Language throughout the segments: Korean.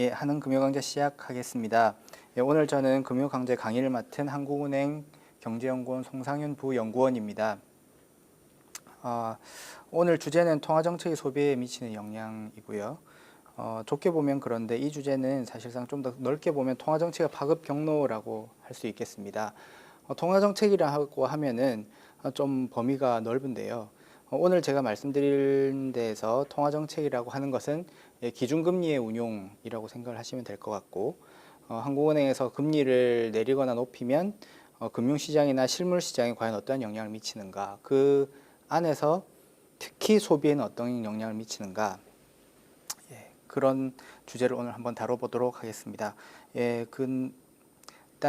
예, 한은금융강좌 시작하겠습니다. 예, 오늘 저는 금융강좌 강의를 맡은 한국은행 경제연구원 송상윤 부연구원입니다. 오늘 주제는 통화정책이 소비에 미치는 영향이고요. 좋게 보면 그런데 이 주제는 사실상 좀 더 넓게 보면 통화정책의 파급 경로라고 할 수 있겠습니다. 통화정책이라고 하면은 좀 범위가 넓은데요. 오늘 제가 말씀드린 데에서 통화정책이라고 하는 것은 기준금리의 운용이라고 생각을 하시면 될 것 같고, 한국은행에서 금리를 내리거나 높이면 금융시장이나 실물시장에 과연 어떠한 영향을 미치는가, 그 안에서 특히 소비에는 어떤 영향을 미치는가, 그런 주제를 오늘 한번 다뤄보도록 하겠습니다. 일단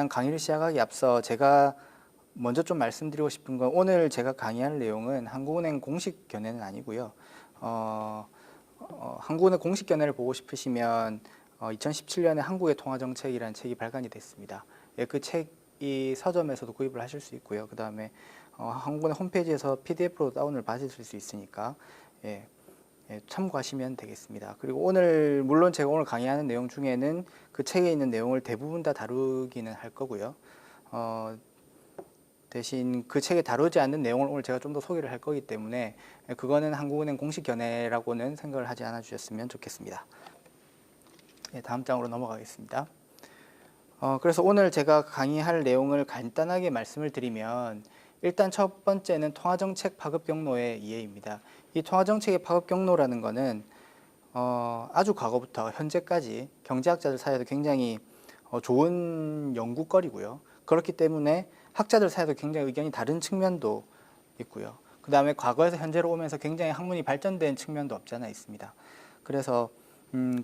강의를 시작하기 앞서 제가 먼저 좀 말씀드리고 싶은 건, 오늘 제가 강의할 내용은 한국은행 공식 견해는 아니고요. 한국은행 공식 견해를 보고 싶으시면 2017년에 한국의 통화정책이라는 책이 발간이 됐습니다. 그 책이 서점에서도 구입을 하실 수 있고요. 그 다음에 한국은행 홈페이지에서 PDF로 다운을 받으실 수 있으니까 참고하시면 되겠습니다. 그리고 오늘 물론 제가 오늘 강의하는 내용 중에는 그 책에 있는 내용을 대부분 다 다루기는 할 거고요. 대신 그 책에 다루지 않는 내용을 오늘 제가 좀 더 소개를 할 거기 때문에 그거는 한국은행 공식 견해라고는 생각을 하지 않아 주셨으면 좋겠습니다. 다음 장으로 넘어가겠습니다. 그래서 오늘 제가 강의할 내용을 간단하게 말씀을 드리면, 일단 첫 번째는 통화정책 파급 경로의 이해입니다. 이 통화정책의 파급 경로라는 것은 아주 과거부터 현재까지 경제학자들 사이에도 굉장히 좋은 연구거리고요. 그렇기 때문에 학자들 사이에도 굉장히 의견이 다른 측면도 있고요. 그 다음에 과거에서 현재로 오면서 굉장히 학문이 발전된 측면도 없지 않아 있습니다. 그래서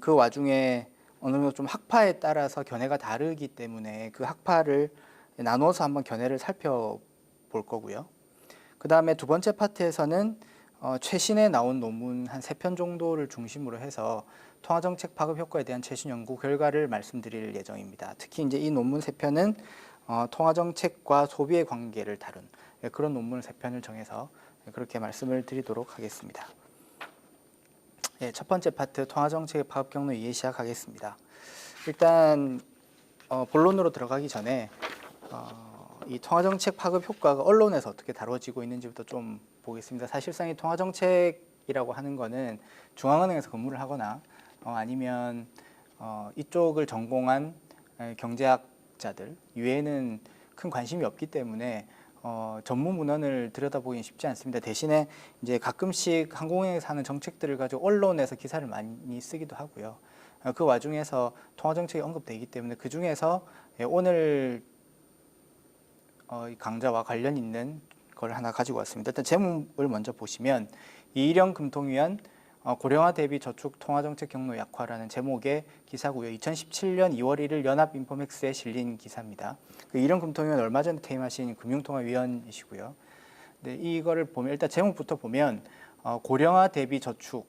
그 와중에 어느 정도 좀 학파에 따라서 견해가 다르기 때문에 그 학파를 나눠서 한번 견해를 살펴볼 거고요. 그 다음에 두 번째 파트에서는 최신에 나온 논문 한 3편 정도를 중심으로 해서 통화정책 파급 효과에 대한 최신 연구 결과를 말씀드릴 예정입니다. 특히 이제 이 논문 3편은 통화정책과 소비의 관계를 다룬 그런 논문 3편을 정해서 그렇게 말씀을 드리도록 하겠습니다. 첫 번째 파트, 통화정책의 파급 경로 이해 시작하겠습니다. 일단 본론으로 들어가기 전에 이 통화정책 파급 효과가 언론에서 어떻게 다뤄지고 있는지부터 좀 보겠습니다. 사실상 이 통화정책이라고 하는 거는 중앙은행에서 근무를 하거나 아니면 이쪽을 전공한 경제학자들 이외에는 큰 관심이 없기 때문에 전문 문헌을 들여다보기는 쉽지 않습니다. 대신에 이제 가끔씩 한국은행에서 하는 정책들을 가지고 언론에서 기사를 많이 쓰기도 하고요. 그 와중에서 통화정책이 언급되기 때문에 그 중에서 오늘 강좌와 관련 있는 걸 하나 가지고 왔습니다. 일단 제목을 먼저 보시면, 이일영 금통위원 고령화 대비 저축 통화정책 경로 약화라는 제목의 기사고요. 2017년 2월 1일 연합인포맥스에 실린 기사입니다. 그 이일영 금통위원 얼마 전에 퇴임하신 금융통화위원이시고요. 네, 이거를 보면 일단 제목부터 보면 고령화 대비 저축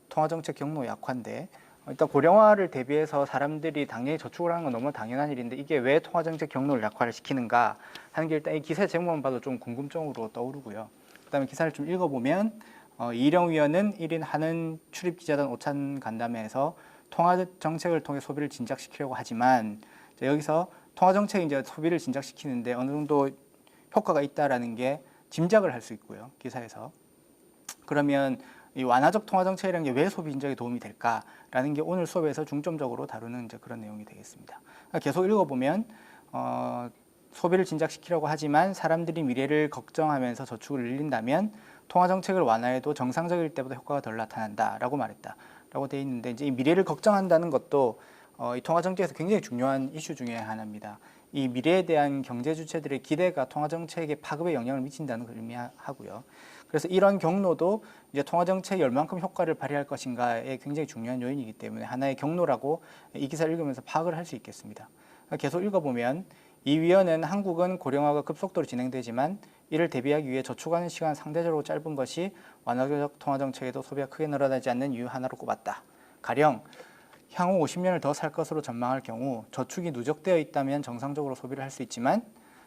통화정책 경로 약화인데, 일단 고령화를 대비해서 사람들이 당연히 저축을 하는 건 너무 당연한 일인데 이게 왜 통화정책 경로를 약화를 시키는가 하는 게 일단 이 기사의 제목만 봐도 좀 궁금증으로 떠오르고요. 그 다음에 기사를 좀 읽어보면 이일영 위원은 1인 한은 출입기자단 오찬 간담회에서 통화정책을 통해 소비를 진작시키려고 하지만, 여기서 통화정책이 이제 소비를 진작시키는데 어느 정도 효과가 있다라는 게 짐작을 할 수 있고요. 기사에서. 그러면 이 완화적 통화정책이라는 게 왜 소비 진작에 도움이 될까라는 게 오늘 수업에서 중점적으로 다루는 이제 그런 내용이 되겠습니다. 계속 읽어보면 소비를 진작시키려고 하지만 사람들이 미래를 걱정하면서 저축을 늘린다면 통화정책을 완화해도 정상적일 때보다 효과가 덜 나타난다라고 말했다라고 돼 있는데, 이제 이 미래를 걱정한다는 것도 이 통화정책에서 굉장히 중요한 이슈 중에 하나입니다. 이 미래에 대한 경제 주체들의 기대가 통화정책에 파급에 영향을 미친다는 걸 의미하고요. 그래서 이런 경로도 이제 통화정책이 얼만큼 효과를 발휘할 것인가에 굉장히 중요한 요인이기 때문에 하나의 경로라고 이 기사를 읽으면서 파악을 할 수 있겠습니다. 계속 읽어보면, 이 위원은 한국은 고령화가 급속도로 진행되지만 이를 대비하기 위해 저축하는 시간 상대적으로 짧은 것이 완화적 통화정책에도 소비가 크게 늘어나지 않는 이유 하나로 꼽았다. 가령 향후 50년을 더 살 것으로 전망할 경우 저축이 누적되어 있다면 정상적으로 소비를 할 수 있지만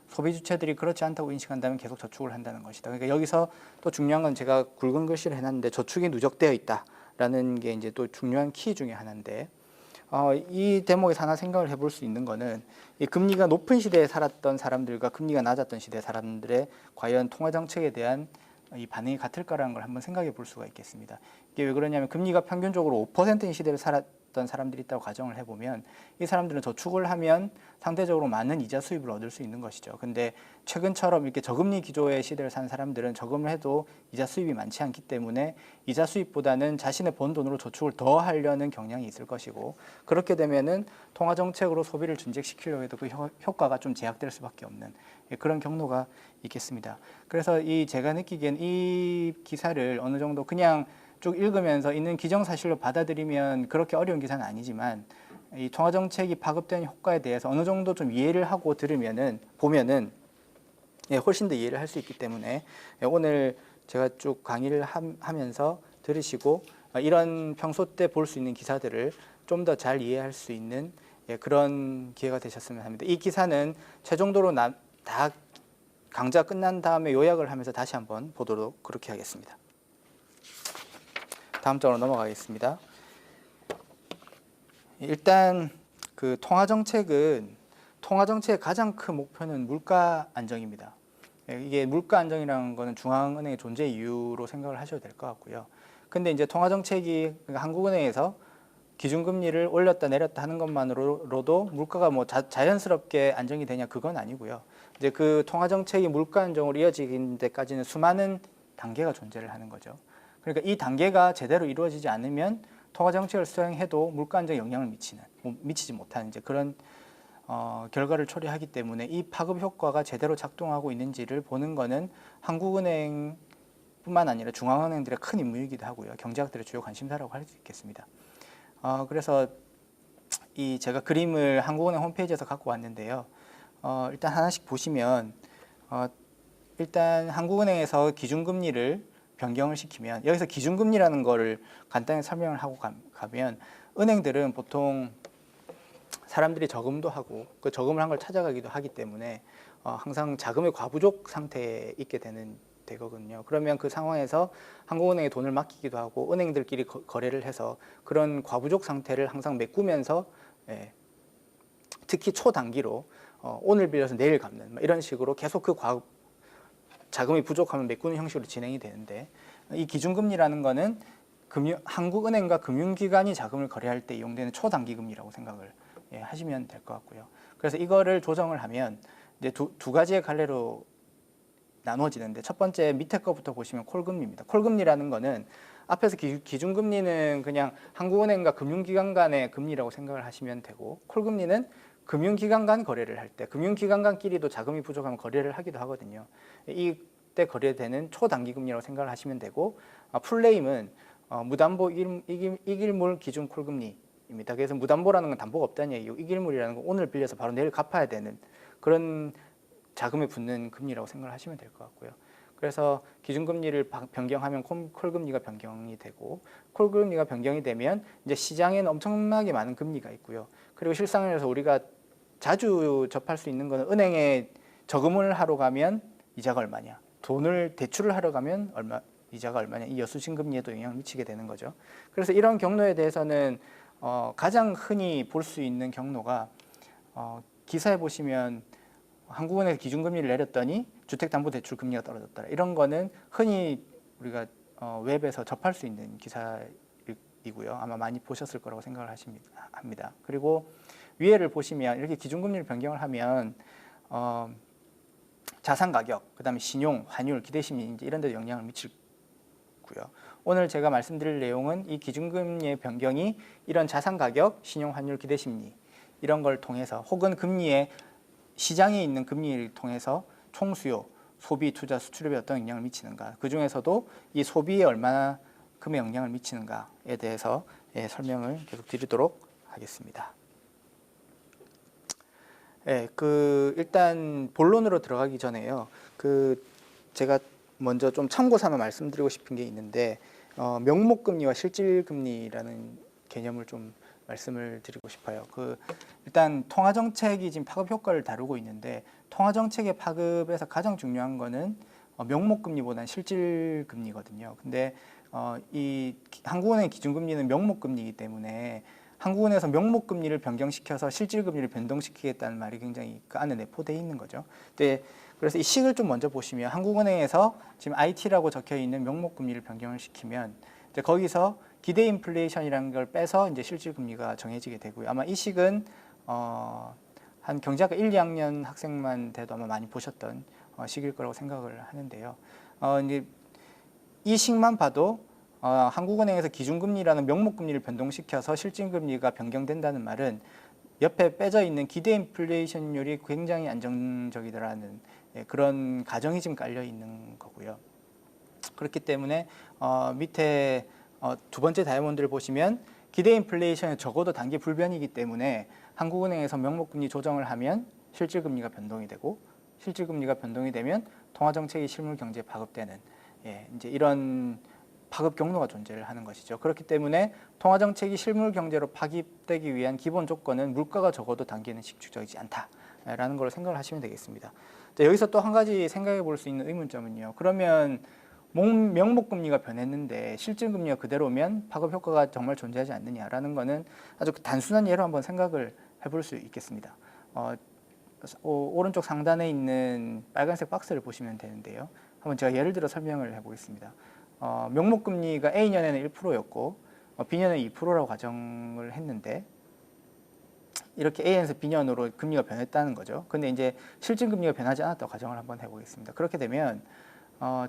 소비 주체들이 그렇지 않다고 인식한다면 계속 저축을 한다는 것이다. 그러니까 여기서 또 중요한 건, 제가 굵은 글씨를 해놨는데 저축이 누적되어 있다라는 게 이제 또 중요한 키 중에 하나인데, 이 대목에서 하나 생각을 해볼 수 있는 거는 이 금리가 높은 시대에 살았던 사람들과 금리가 낮았던 시대 사람들의 과연 통화 정책에 대한 이 반응이 같을까라는 걸 한번 생각해 볼 수가 있겠습니다. 이게 왜 그러냐면 금리가 평균적으로 5%인 시대를 살았던 사람들이 있다고 가정을 해보면 이 사람들은 저축을 하면 상대적으로 많은 이자 수입을 얻을 수 있는 것이죠. 근데 최근처럼 이렇게 저금리 기조의 시대를 산 사람들은 저금을 해도 이자 수입이 많지 않기 때문에 이자 수입보다는 자신의 번 돈으로 저축을 더 하려는 경향이 있을 것이고, 그렇게 되면은 통화 정책으로 소비를 준직시키려고 해도 그 효과가 좀 제약될 수밖에 없는 그런 경로가 있겠습니다. 그래서 제가 느끼기엔 이 기사를 어느 정도 그냥 쭉 읽으면서 있는 기정사실로 받아들이면 그렇게 어려운 기사는 아니지만, 이 통화정책이 파급되는 효과에 대해서 어느 정도 좀 이해를 하고 보면은 훨씬 더 이해를 할 수 있기 때문에 오늘 제가 쭉 강의를 하면서 들으시고 이런 평소 때 볼 수 있는 기사들을 좀 더 잘 이해할 수 있는 그런 기회가 되셨으면 합니다. 이 기사는 최종적으로 다 강좌 끝난 다음에 요약을 하면서 다시 한번 보도록 그렇게 하겠습니다. 다음 장으로 넘어가겠습니다. 일단 그 통화정책의 가장 큰 목표는 물가 안정입니다. 이게 물가 안정이라는 거는 중앙은행의 존재 이유로 생각을 하셔도 될 것 같고요. 근데 이제 통화정책이 한국은행에서 기준금리를 올렸다 내렸다 하는 것만으로도 물가가 뭐 자연스럽게 안정이 되냐, 그건 아니고요. 이제 그 통화정책이 물가 안정으로 이어지는 데까지는 수많은 단계가 존재를 하는 거죠. 그러니까 이 단계가 제대로 이루어지지 않으면 통화정책을 수행해도 물가 안정에 영향을 미치지 못하는 이제 그런 결과를 초래하기 때문에 이 파급 효과가 제대로 작동하고 있는지를 보는 것은 한국은행뿐만 아니라 중앙은행들의 큰 임무이기도 하고요. 경제학들의 주요 관심사라고 할 수 있겠습니다. 그래서 제가 그림을 한국은행 홈페이지에서 갖고 왔는데요. 일단 하나씩 보시면 일단 한국은행에서 기준금리를 변경을 시키면, 여기서 기준금리라는 거를 간단히 설명을 하고 가면, 은행들은 보통 사람들이 저금도 하고 그 저금을 한 걸 찾아가기도 하기 때문에 항상 자금의 과부족 상태에 있게 되거든요. 그러면 그 상황에서 한국은행에 돈을 맡기기도 하고 은행들끼리 거래를 해서 그런 과부족 상태를 항상 메꾸면서 특히 초단기로 오늘 빌려서 내일 갚는 이런 식으로 계속 그 자금이 부족하면 메꾸는 형식으로 진행이 되는데, 이 기준금리라는 거는 한국은행과 금융기관이 자금을 거래할 때 이용되는 초단기 금리라고 생각을 하시면 될 것 같고요. 그래서 이거를 조정을 하면 이제 두 가지의 갈래로 나눠지는데, 첫 번째 밑에 거부터 보시면 콜금리입니다. 콜금리라는 거는 앞에서 기준금리는 그냥 한국은행과 금융기관 간의 금리라고 생각을 하시면 되고, 콜금리는 금융기관 간 거래를 할 때, 금융기관 간끼리도 자금이 부족하면 거래를 하기도 하거든요. 이때 거래되는 초단기 금리라고 생각을 하시면 되고, 풀네임은 무담보 이길물 기준 콜금리입니다. 그래서 무담보라는 건 담보가 없다는 얘기고, 이길물이라는 건 오늘 빌려서 바로 내일 갚아야 되는 그런 자금에 붙는 금리라고 생각을 하시면 될 것 같고요. 그래서 기준금리를 변경하면 콜금리가 변경이 되고, 콜금리가 변경이 되면 이제 시장에는 엄청나게 많은 금리가 있고요. 그리고 실상에서 우리가 자주 접할 수 있는 것은 은행에 저금을 하러 가면 이자가 얼마냐, 대출을 하러 가면 이자가 얼마냐, 이 여수신금리에도 영향을 미치게 되는 거죠. 그래서 이런 경로에 대해서는 가장 흔히 볼 수 있는 경로가 기사에 보시면 한국은행에서 기준금리를 내렸더니 주택담보대출 금리가 떨어졌더라, 이런 거는 흔히 우리가 웹에서 접할 수 있는 기사이고요. 아마 많이 보셨을 거라고 생각을 합니다. 그리고 위에를 보시면 이렇게 기준금리를 변경을 하면 자산가격, 그 다음에 신용, 환율, 기대심리 이런 데 영향을 미치고요. 오늘 제가 말씀드릴 내용은 이 기준금리의 변경이 이런 자산가격, 신용, 환율, 기대심리 이런 걸 통해서, 혹은 금리의 시장에 있는 금리를 통해서 총수요, 소비, 투자, 수출입에 어떤 영향을 미치는가, 그 중에서도 이 소비에 얼마나큼의 영향을 미치는가에 대해서 설명을 계속 드리도록 하겠습니다. 일단 본론으로 들어가기 전에요. 제가 먼저 좀 참고 삼아 말씀드리고 싶은 게 있는데, 명목금리와 실질금리라는 개념을 좀 말씀을 드리고 싶어요. 일단 통화정책이 지금 파급 효과를 다루고 있는데, 통화정책의 파급에서 가장 중요한 거는 명목금리보다는 실질금리거든요. 근데 이 한국은행 기준금리는 명목금리이기 때문에 한국은행에서 명목금리를 변경시켜서 실질금리를 변동시키겠다는 말이 굉장히 그 안에 내포되어 있는 거죠. 네, 그래서 이 식을 좀 먼저 보시면 한국은행에서 지금 IT라고 적혀 있는 명목금리를 변경을 시키면 이제 거기서 기대 인플레이션이라는 걸 빼서 이제 실질금리가 정해지게 되고요. 아마 이 식은 한 경제학과 1, 2학년 학생만 돼도 아마 많이 보셨던 식일 거라고 생각을 하는데요. 이제 이 식만 봐도 한국은행에서 기준금리라는 명목금리를 변동시켜서 실질금리가 변경된다는 말은 옆에 빼져 있는 기대 인플레이션율이 굉장히 안정적이더라는 그런 가정이 지금 깔려 있는 거고요. 그렇기 때문에 밑에 두 번째 다이아몬드를 보시면 기대 인플레이션이 적어도 단기 불변이기 때문에 한국은행에서 명목금리 조정을 하면 실질금리가 변동이 되고 실질금리가 변동이 되면 통화정책이 실물경제에 파급되는 이제 이런 파급 경로가 존재를 하는 것이죠. 그렇기 때문에 통화정책이 실물경제로 파급되기 위한 기본 조건은 물가가 적어도 단기에는 식축적이지 않다라는 걸 생각을 하시면 되겠습니다. 자, 여기서 또 한 가지 생각해 볼 수 있는 의문점은요. 그러면 명목금리가 변했는데 실질금리가 그대로면 파급 효과가 정말 존재하지 않느냐라는 거는 아주 단순한 예로 한번 생각을 해볼 수 있겠습니다. 오른쪽 상단에 있는 빨간색 박스를 보시면 되는데요. 한번 제가 예를 들어 설명을 해보겠습니다. 명목금리가 A년에는 1%였고 B년에는 2%라고 가정을 했는데 이렇게 A년에서 B년으로 금리가 변했다는 거죠. 근데 이제 실질금리가 변하지 않았다고 가정을 한번 해보겠습니다. 그렇게 되면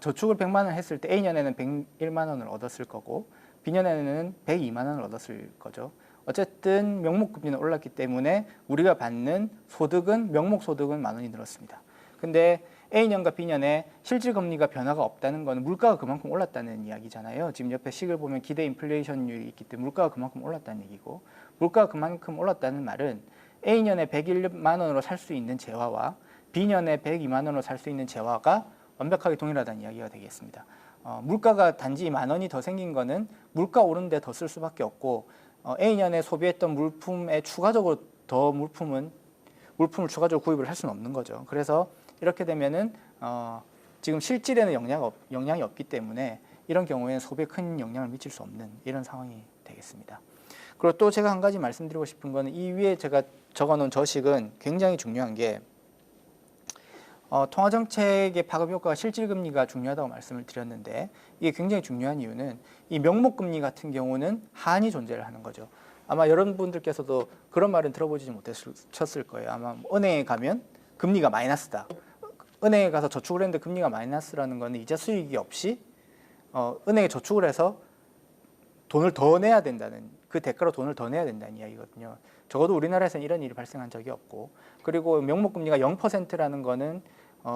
저축을 100만 원 했을 때 A년에는 101만 원을 얻었을 거고 B년에는 102만 원을 얻었을 거죠. 어쨌든 명목금리는 올랐기 때문에 우리가 받는 소득은 명목소득은 만 원이 늘었습니다. 근데 A년과 B년에 실질금리가 변화가 없다는 건 물가가 그만큼 올랐다는 이야기잖아요. 지금 옆에 식을 보면 기대 인플레이션율이 있기 때문에 물가가 그만큼 올랐다는 얘기고 물가가 그만큼 올랐다는 말은 A년에 101만 원으로 살 수 있는 재화와 B년에 102만 원으로 살 수 있는 재화가 완벽하게 동일하다는 이야기가 되겠습니다. 물가가 단지 만 원이 더 생긴 거는 물가 오르는데 더 쓸 수밖에 없고 A년에 소비했던 물품에 추가적으로 더 물품을 추가적으로 구입을 할 수는 없는 거죠. 그래서 이렇게 되면은 지금 실질에는 영향이 없기 때문에 이런 경우에는 소비에 큰 영향을 미칠 수 없는 이런 상황이 되겠습니다. 그리고 또 제가 한 가지 말씀드리고 싶은 거는 이 위에 제가 적어놓은 저식은 굉장히 중요한 게 통화정책의 파급 효과가 실질금리가 중요하다고 말씀을 드렸는데 이게 굉장히 중요한 이유는 이 명목금리 같은 경우는 한이 존재를 하는 거죠. 아마 여러분들께서도 그런 말은 들어보지 못하셨을 거예요. 아마 은행에 가면 금리가 마이너스다. 은행에 가서 저축을 했는데 금리가 마이너스라는 거는 이자 수익이 없이 은행에 저축을 해서 돈을 더 내야 된다는 그 대가로 돈을 더 내야 된다는 이야기거든요. 적어도 우리나라에서는 이런 일이 발생한 적이 없고 그리고 명목금리가 0%라는 거는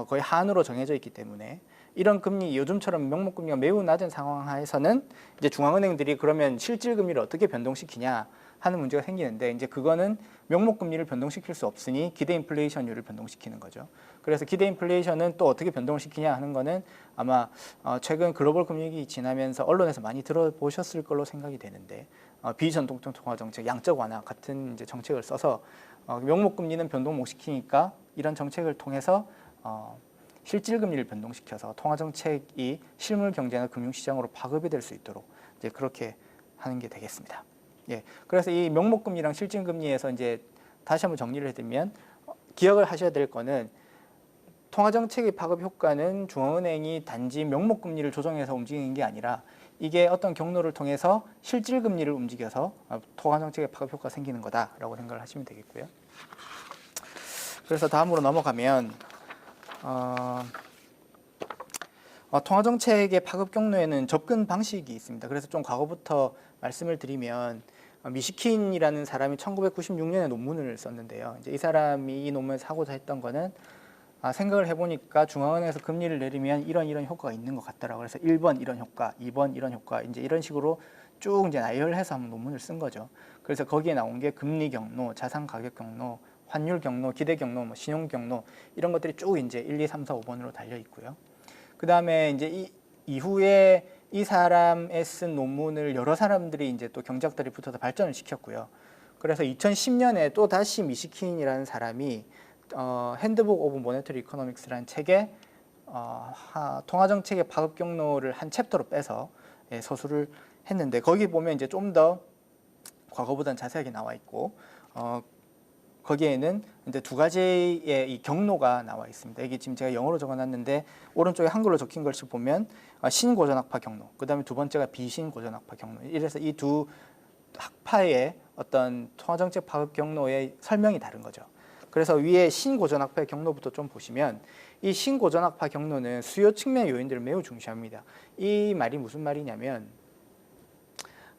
거의 한으로 정해져 있기 때문에 이런 금리 요즘처럼 명목금리가 매우 낮은 상황 하에서는 이제 중앙은행들이 그러면 실질금리를 어떻게 변동시키냐 하는 문제가 생기는데 이제 그거는 명목금리를 변동시킬 수 없으니 기대 인플레이션율을 변동시키는 거죠. 그래서 기대 인플레이션은 또 어떻게 변동을 시키냐 하는 거는 아마 최근 글로벌 금융위기 지나면서 언론에서 많이 들어보셨을 걸로 생각이 되는데 비전통성 통화정책, 양적 완화 같은 이제 정책을 써서 명목금리는 변동 못 시키니까 이런 정책을 통해서 실질금리를 변동시켜서 통화정책이 실물경제나 금융시장으로 파급이 될 수 있도록 이제 그렇게 하는 게 되겠습니다. 예, 그래서 이 명목금리랑 실질금리에서 이제 다시 한번 정리를 해드리면 기억을 하셔야 될 거는 통화정책의 파급 효과는 중앙은행이 단지 명목금리를 조정해서 움직이는 게 아니라 이게 어떤 경로를 통해서 실질금리를 움직여서 통화정책의 파급 효과가 생기는 거다라고 생각을 하시면 되겠고요. 그래서 다음으로 넘어가면 통화정책의 파급 경로에는 접근 방식이 있습니다. 그래서 좀 과거부터 말씀을 드리면 미시킨이라는 사람이 1996년에 논문을 썼는데요. 이제 이 사람이 이 논문에서 하고자 했던 거는 생각을 해보니까 중앙은행에서 금리를 내리면 이런 효과가 있는 것 같더라고요. 그래서 1번 이런 효과, 2번 이런 효과, 이제 이런 식으로 쭉 이제 나열해서 한번 논문을 쓴 거죠. 그래서 거기에 나온 게 금리 경로, 자산 가격 경로, 환율 경로, 기대 경로, 신용 경로 이런 것들이 쭉 이제 1, 2, 3, 4, 5번으로 달려 있고요. 그 다음에 이제 이후에 이 사람의 쓴 논문을 여러 사람들이 이제 또 경제학들이 붙어서 발전을 시켰고요. 그래서 2010년에 또 다시 미시킨이라는 사람이 핸드북 오브 모네터리 이코노믹스라는 책에 통화정책의 파급 경로를 한 챕터로 빼서 서술을 했는데 거기 보면 이제 좀 더 과거보다는 자세하게 나와 있고 거기에는 이제 두 가지의 이 경로가 나와 있습니다. 이게 지금 제가 영어로 적어놨는데 오른쪽에 한글로 적힌 것을 보면 신고전학파 경로, 그 다음에 두 번째가 비신고전학파 경로. 이래서 이 두 학파의 어떤 통화정책 파급 경로의 설명이 다른 거죠. 그래서 위에 신고전학파의 경로부터 좀 보시면 이 신고전학파 경로는 수요 측면 요인들을 매우 중시합니다. 이 말이 무슨 말이냐면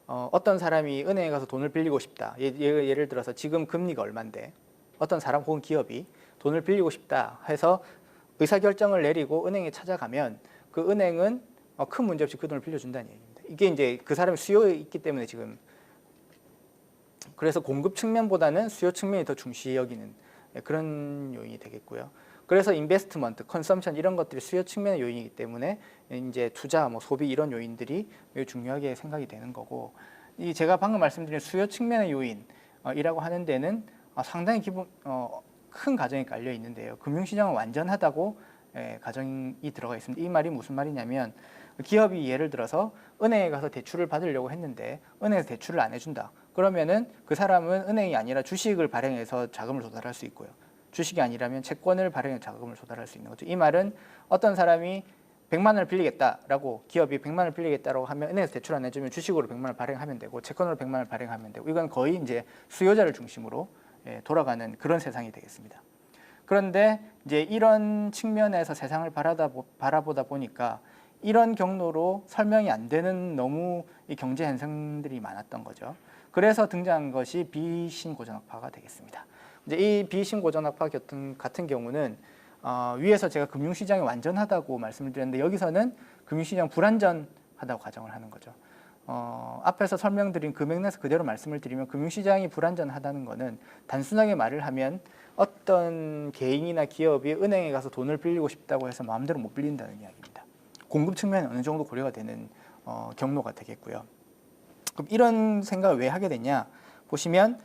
어떤 사람이 은행에 가서 돈을 빌리고 싶다. 예를 들어서 지금 금리가 얼만데 어떤 사람 혹은 기업이 돈을 빌리고 싶다 해서 의사결정을 내리고 은행에 찾아가면 그 은행은 큰 문제 없이 그 돈을 빌려준다는 얘기입니다. 이게 이제 그 사람의 수요에 있기 때문에 지금 그래서 공급 측면보다는 수요 측면이 더 중시 여기는 그런 요인이 되겠고요. 그래서 인베스트먼트, 컨섬션 이런 것들이 수요 측면의 요인이기 때문에 이제 투자, 뭐 소비 이런 요인들이 매우 중요하게 생각이 되는 거고, 이 제가 방금 말씀드린 수요 측면의 요인이라고 하는 데는 상당히 큰 가정이 깔려 있는데요. 금융시장은 완전하다고 가정이 들어가 있습니다. 이 말이 무슨 말이냐면 기업이 예를 들어서 은행에 가서 대출을 받으려고 했는데 은행에서 대출을 안 해준다. 그러면은 그 사람은 은행이 아니라 주식을 발행해서 자금을 조달할 수 있고요. 주식이 아니라면 채권을 발행해서 자금을 조달할 수 있는 거죠. 이 말은 어떤 사람이 100만 원을 빌리겠다라고 기업이 100만 원을 빌리겠다라고 하면 은행에서 대출 안 해주면 주식으로 100만 원을 발행하면 되고 채권으로 100만 원을 발행하면 되고 이건 거의 이제 수요자를 중심으로 돌아가는 그런 세상이 되겠습니다. 그런데 이제 이런 측면에서 세상을 바라보다 보니까 이런 경로로 설명이 안 되는 너무 이 경제 현상들이 많았던 거죠. 그래서 등장한 것이 비신고전학파가 되겠습니다. 이제 이 비신고전학파 같은 경우는 위에서 제가 금융시장이 완전하다고 말씀을 드렸는데 여기서는 금융시장 불완전하다고 가정을 하는 거죠. 앞에서 설명드린 그 맥락에서 그대로 말씀을 드리면 금융시장이 불완전하다는 것은 단순하게 말을 하면 어떤 개인이나 기업이 은행에 가서 돈을 빌리고 싶다고 해서 마음대로 못 빌린다는 이야기입니다. 공급 측면이 어느 정도 고려가 되는 경로가 되겠고요. 그럼 이런 생각을 왜 하게 되냐 보시면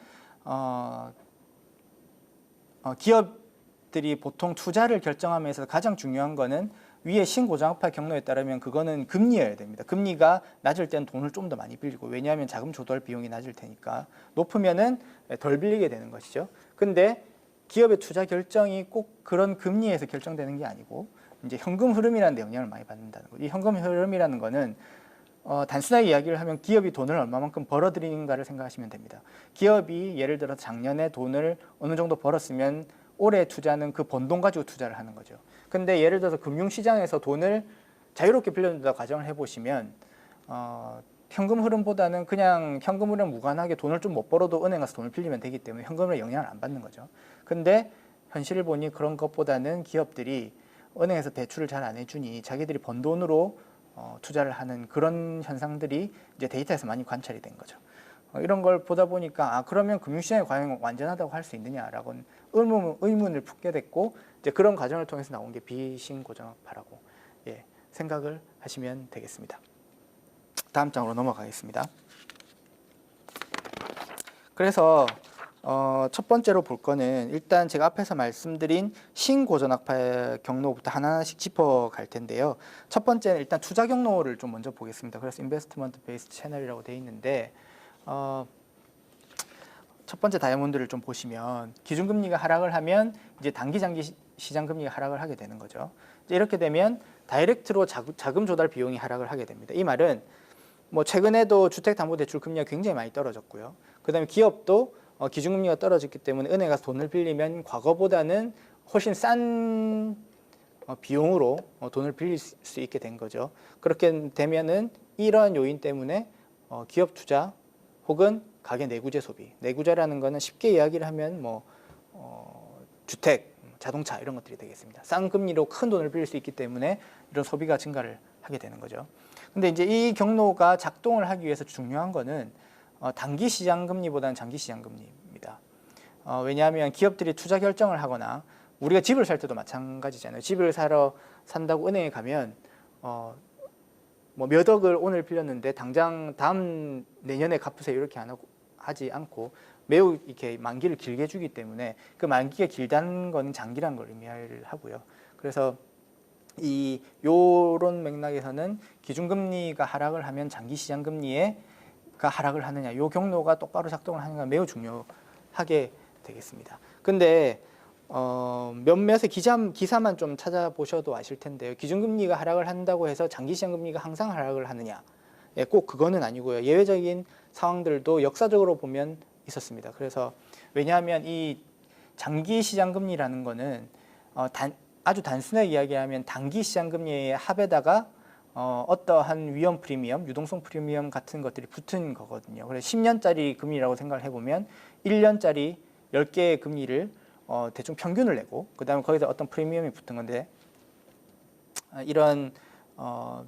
기업들이 보통 투자를 결정하면서 가장 중요한 거는 위에 신고전학파 경로에 따르면 그거는 금리여야 됩니다. 금리가 낮을 때는 돈을 좀 더 많이 빌리고 왜냐하면 자금 조달 비용이 낮을 테니까 높으면은 덜 빌리게 되는 것이죠. 근데 기업의 투자 결정이 꼭 그런 금리에서 결정되는 게 아니고 이제 현금 흐름이라는 데 영향을 많이 받는다는 거죠. 이 현금 흐름이라는 거는 단순하게 이야기를 하면 기업이 돈을 얼마만큼 벌어들이는가를 생각하시면 됩니다. 기업이 예를 들어 작년에 돈을 어느 정도 벌었으면 올해 투자는 그 번 돈 가지고 투자를 하는 거죠. 근데 예를 들어서 금융시장에서 돈을 자유롭게 빌려준다고 가정을 해보시면 현금 흐름보다는 그냥 현금 흐름 무관하게 돈을 좀 못 벌어도 은행 가서 돈을 빌리면 되기 때문에 현금에 영향을 안 받는 거죠. 근데 현실을 보니 그런 것보다는 기업들이 은행에서 대출을 잘 안 해주니 자기들이 번 돈으로 투자를 하는 그런 현상들이 이제 데이터에서 많이 관찰이 된 거죠. 이런 걸 보다 보니까 그러면 금융시장이 과연 완전하다고 할 수 있느냐라고는 의문을 품게 됐고 이제 그런 과정을 통해서 나온 게 비신고전학파라고 생각을 하시면 되겠습니다. 다음 장으로 넘어가겠습니다. 그래서 첫 번째로 볼 거는 일단 제가 앞에서 말씀드린 신고전학파의 경로부터 하나하나씩 짚어갈 텐데요. 첫 번째는 일단 투자 경로를 좀 먼저 보겠습니다. 그래서 인베스트먼트 베이스 채널이라고 되어 있는데 첫 번째 다이아몬드를 좀 보시면 기준금리가 하락을 하면 이제 단기 장기 시장 금리가 하락을 하게 되는 거죠. 이제 이렇게 되면 다이렉트로 자금 조달 비용이 하락을 하게 됩니다. 이 말은 뭐 최근에도 주택담보대출 금리가 굉장히 많이 떨어졌고요. 그다음에 기업도 기준금리가 떨어졌기 때문에 은행에 가서 돈을 빌리면 과거보다는 훨씬 싼 비용으로 돈을 빌릴 수 있게 된 거죠. 그렇게 되면은 이러한 요인 때문에 기업 투자 혹은 가계 내구재 소비, 내구재라는 거는 쉽게 이야기를 하면 뭐 주택, 자동차 이런 것들이 되겠습니다. 싼 금리로 큰 돈을 빌릴 수 있기 때문에 이런 소비가 증가를 하게 되는 거죠. 근데 이제 이 경로가 작동을 하기 위해서 중요한 거는 단기 시장 금리보다는 장기 시장 금리입니다. 왜냐하면 기업들이 투자 결정을 하거나 우리가 집을 살 때도 마찬가지잖아요. 집을 산다고 은행에 가면 뭐 몇 억을 오늘 빌렸는데 당장 다음 내년에 갚으세요 이렇게 하지 않고 매우 이렇게 만기를 길게 주기 때문에 그 만기가 길다는 건 장기라는 걸 의미를 하고요. 그래서 요런 맥락에서는 기준금리가 하락을 하면 장기 시장 금리에 하락을 하느냐, 이 경로가 똑바로 작동을 하느냐가 매우 중요하게 되겠습니다. 근데 몇몇의 기사만 좀 찾아보셔도 아실 텐데요. 기준금리가 하락을 한다고 해서 장기시장금리가 항상 하락을 하느냐? 예, 꼭 그거는 아니고요. 예외적인 상황들도 역사적으로 보면 있었습니다. 그래서 왜냐하면 이 장기시장금리라는 거는 아주 단순하게 이야기하면 단기시장금리의 합에다가 어떠한 위험 프리미엄, 유동성 프리미엄 같은 것들이 붙은 거거든요. 그래서 10년짜리 금리라고 생각을 해보면 1년짜리 10개의 금리를 대충 평균을 내고 그 다음에 거기서 어떤 프리미엄이 붙은 건데 이런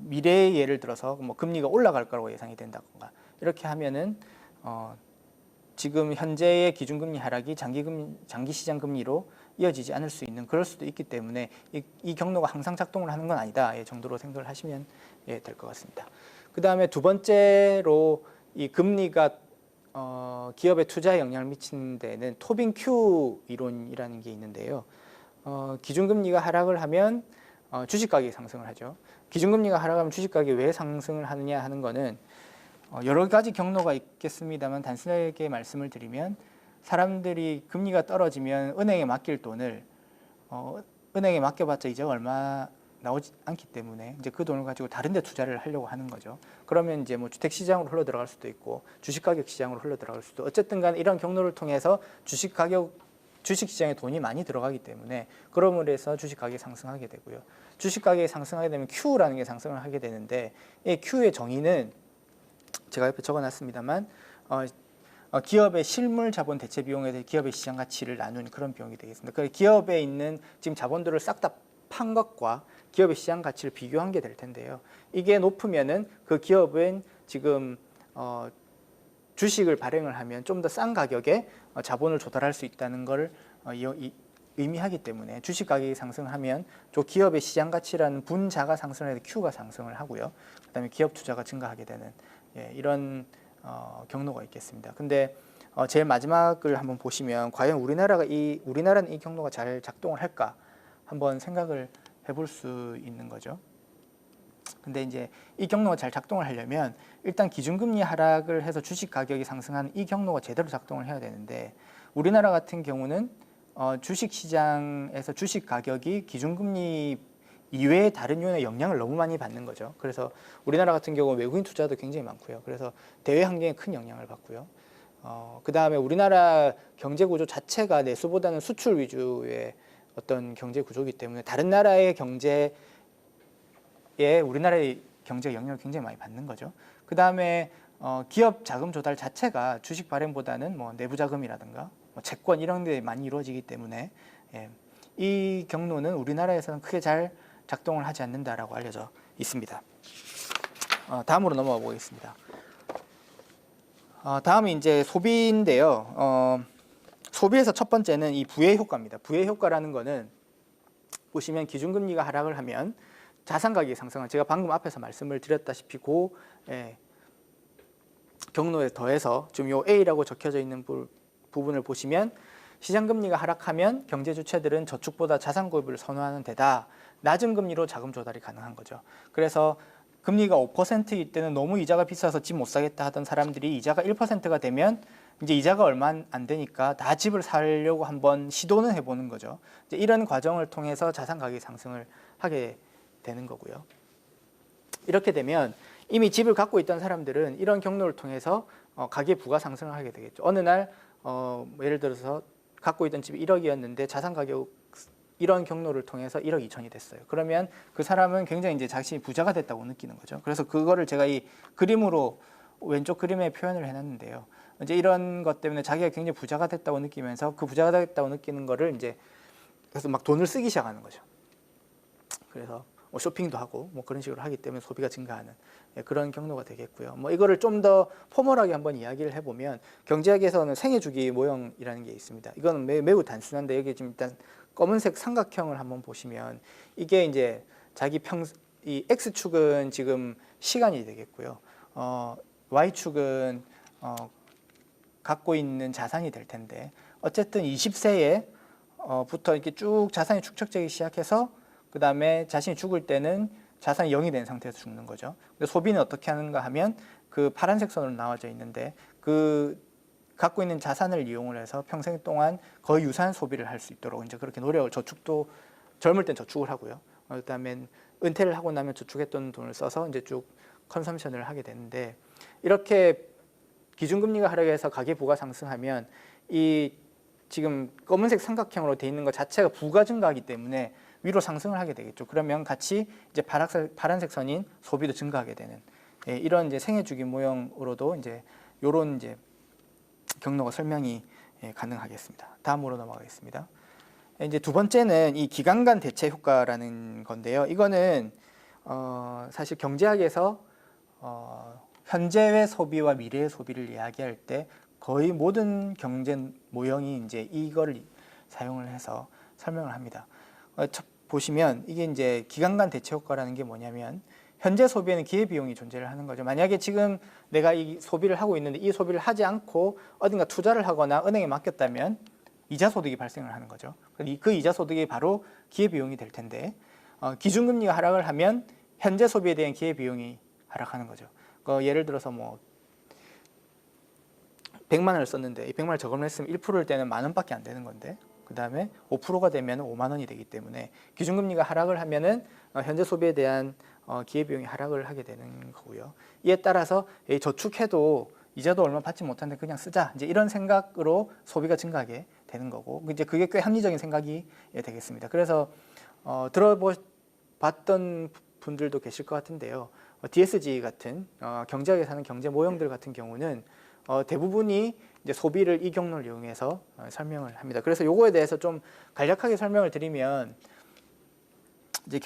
미래의 예를 들어서 뭐 금리가 올라갈 거라고 예상이 된다던가 이렇게 하면은 지금 현재의 기준금리 하락이 장기시장금리로 이어지지 않을 수 있는 그럴 수도 있기 때문에 이 경로가 항상 작동을 하는 건 아니다 정도로 생각을 하시면 될 것 같습니다. 그 다음에 두 번째로 이 금리가 기업의 투자에 영향을 미치는 데는 토빙 Q 이론이라는 게 있는데요. 기준금리가 하락을 하면 주식 가격이 상승을 하죠. 기준금리가 하락하면 주식 가격이 왜 상승을 하느냐 하는 거는 여러 가지 경로가 있겠습니다만 단순하게 말씀을 드리면 사람들이 금리가 떨어지면 은행에 맡길 돈을 은행에 맡겨봤자 이제 얼마 나오지 않기 때문에 이제 그 돈을 가지고 다른 데 투자를 하려고 하는 거죠. 그러면 이제 뭐 주택 시장으로 흘러 들어갈 수도 있고 주식 가격 시장으로 흘러 들어갈 수도 어쨌든 간에 이런 경로를 통해서 주식 시장에 돈이 많이 들어가기 때문에 그럼으로 해서 주식 가격이 상승하게 되고요. 주식 가격이 상승하게 되면 Q라는 게 상승을 하게 되는데 이 Q의 정의는 제가 옆에 적어놨습니다만 기업의 실물 자본 대체 비용에 대해 기업의 시장 가치를 나눈 그런 비용이 되겠습니다. 그 기업에 있는 지금 자본들을 싹 다 판 것과 기업의 시장 가치를 비교한 게 될 텐데요. 이게 높으면은 그 기업은 지금 주식을 발행을 하면 좀 더 싼 가격에 자본을 조달할 수 있다는 걸 의미하기 때문에 주식 가격이 상승하면 저 기업의 시장 가치라는 분자가 상승해서 Q가 상승을 하고요. 그다음에 기업 투자가 증가하게 되는 이런 경로가 있겠습니다. 근데 제일 마지막을 한번 보시면 과연 우리나라는 이 경로가 잘 작동을 할까 한번 생각을 해볼 수 있는 거죠. 근데 이제 이 경로가 잘 작동을 하려면 일단 기준금리 하락을 해서 주식 가격이 상승하는 이 경로가 제대로 작동을 해야 되는데 우리나라 같은 경우는 주식 시장에서 주식 가격이 기준금리 이외의 다른 요인의 영향을 너무 많이 받는 거죠. 그래서 우리나라 같은 경우는 외국인 투자도 굉장히 많고요. 그래서 대외 환경에 큰 영향을 받고요. 그 다음에 우리나라 경제 구조 자체가 내수보다는 수출 위주의 어떤 경제 구조이기 때문에 다른 나라의 경제에 우리나라의 경제가 영향을 굉장히 많이 받는 거죠. 그 다음에 기업 자금 조달 자체가 주식 발행보다는 뭐 내부 자금이라든가 뭐 채권 이런 데 많이 이루어지기 때문에 이 경로는 우리나라에서는 크게 잘 작동을 하지 않는다라고 알려져 있습니다. 다음으로 넘어가 보겠습니다. 다음이 이제 소비인데요. 소비에서 첫 번째는 이 부의 효과입니다. 부의 효과라는 거는 보시면 기준금리가 하락을 하면 자산 가격이 상승한 제가 방금 앞에서 말씀을 드렸다시피 경로에 더해서 지금 요 A라고 적혀져 있는 부분을 보시면 시장금리가 하락하면 경제 주체들은 저축보다 자산 구입을 선호하는 데다 낮은 금리로 자금 조달이 가능한 거죠. 그래서 금리가 5%일 때는 너무 이자가 비싸서 집 못 사겠다 하던 사람들이 이자가 1%가 되면 이제 이자가 얼마 안 되니까 다 집을 사려고 한번 시도는 해보는 거죠. 이제 이런 과정을 통해서 자산 가격이 상승을 하게 되는 거고요. 이렇게 되면 이미 집을 갖고 있던 사람들은 이런 경로를 통해서 가계 부가 상승을 하게 되겠죠. 어느 날 예를 들어서 갖고 있던 집이 1억이었는데 자산 가격 이런 경로를 통해서 1억 2천이 됐어요. 그러면 그 사람은 굉장히 이제 자신이 부자가 됐다고 느끼는 거죠. 그래서 그거를 제가 이 그림으로 왼쪽 그림에 표현을 해놨는데요. 이제 이런 것 때문에 자기가 굉장히 부자가 됐다고 느끼면서 그 부자가 됐다고 느끼는 거를 이제 그래서 막 돈을 쓰기 시작하는 거죠. 그래서 뭐 쇼핑도 하고 뭐 그런 식으로 하기 때문에 소비가 증가하는 그런 경로가 되겠고요. 뭐 이거를 좀 더 포멀하게 한번 이야기를 해보면 경제학에서는 생애 주기 모형이라는 게 있습니다. 이거는 매우 단순한데 여기 지금 일단 검은색 삼각형을 한번 보시면 이게 이제 이 X축은 지금 시간이 되겠고요. Y축은 갖고 있는 자산이 될 텐데 어쨌든 20세에 부터 이렇게 쭉 자산이 축적되기 시작해서 그 다음에 자신이 죽을 때는 자산이 0이 된 상태에서 죽는 거죠. 근데 소비는 어떻게 하는가 하면 그 파란색 선으로 나와져 있는데 그 갖고 있는 자산을 이용을 해서 평생 동안 거의 유사한 소비를 할 수 있도록 이제 그렇게 노력을 저축도 젊을 땐 저축을 하고요. 그다음에 은퇴를 하고 나면 저축했던 돈을 써서 이제 쭉 컨섬션을 하게 되는데 이렇게 기준금리가 하락해서 가계부가 상승하면 이 지금 검은색 삼각형으로 돼 있는 것 자체가 부가 증가하기 때문에 위로 상승을 하게 되겠죠. 그러면 같이 이제 파란색 선인 소비도 증가하게 되는 이런 이제 생애주기 모형으로도 이제 요런 이제 경로가 설명이 가능하겠습니다. 다음으로 넘어가겠습니다. 이제 두 번째는 이 기간간 대체 효과라는 건데요. 이거는 사실 경제학에서 현재의 소비와 미래의 소비를 이야기할 때 거의 모든 경제 모형이 이제 이거를 사용을 해서 설명을 합니다. 보시면 이게 이제 기간간 대체 효과라는 게 뭐냐면 현재 소비에는 기회비용이 존재를 하는 거죠. 만약에 지금 내가 이 소비를 하고 있는데 이 소비를 하지 않고 어딘가 투자를 하거나 은행에 맡겼다면 이자 소득이 발생을 하는 거죠. 그 이자 소득이 바로 기회비용이 될 텐데 기준금리가 하락을 하면 현재 소비에 대한 기회비용이 하락하는 거죠. 예를 들어서 뭐 100만 원을 썼는데 이 100만 원을 저금을 했으면 1%일 때는 만 원밖에 안 되는 건데 그 다음에 5%가 되면 5만 원이 되기 때문에 기준금리가 하락을 하면은 현재 소비에 대한 기회비용이 하락을 하게 되는 거고요. 이에 따라서 저축해도 이자도 얼마 받지 못하는데 그냥 쓰자 이제 이런 생각으로 소비가 증가하게 되는 거고 이제 그게 꽤 합리적인 생각이 되겠습니다. 그래서 들어봤던 분들도 계실 것 같은데요. DSG 같은 경제학에서 하는 경제 모형들 같은 경우는 대부분이 이제 소비를 이 경로를 이용해서 설명을 합니다. 그래서 요거에 대해서 좀 간략하게 설명을 드리면 이제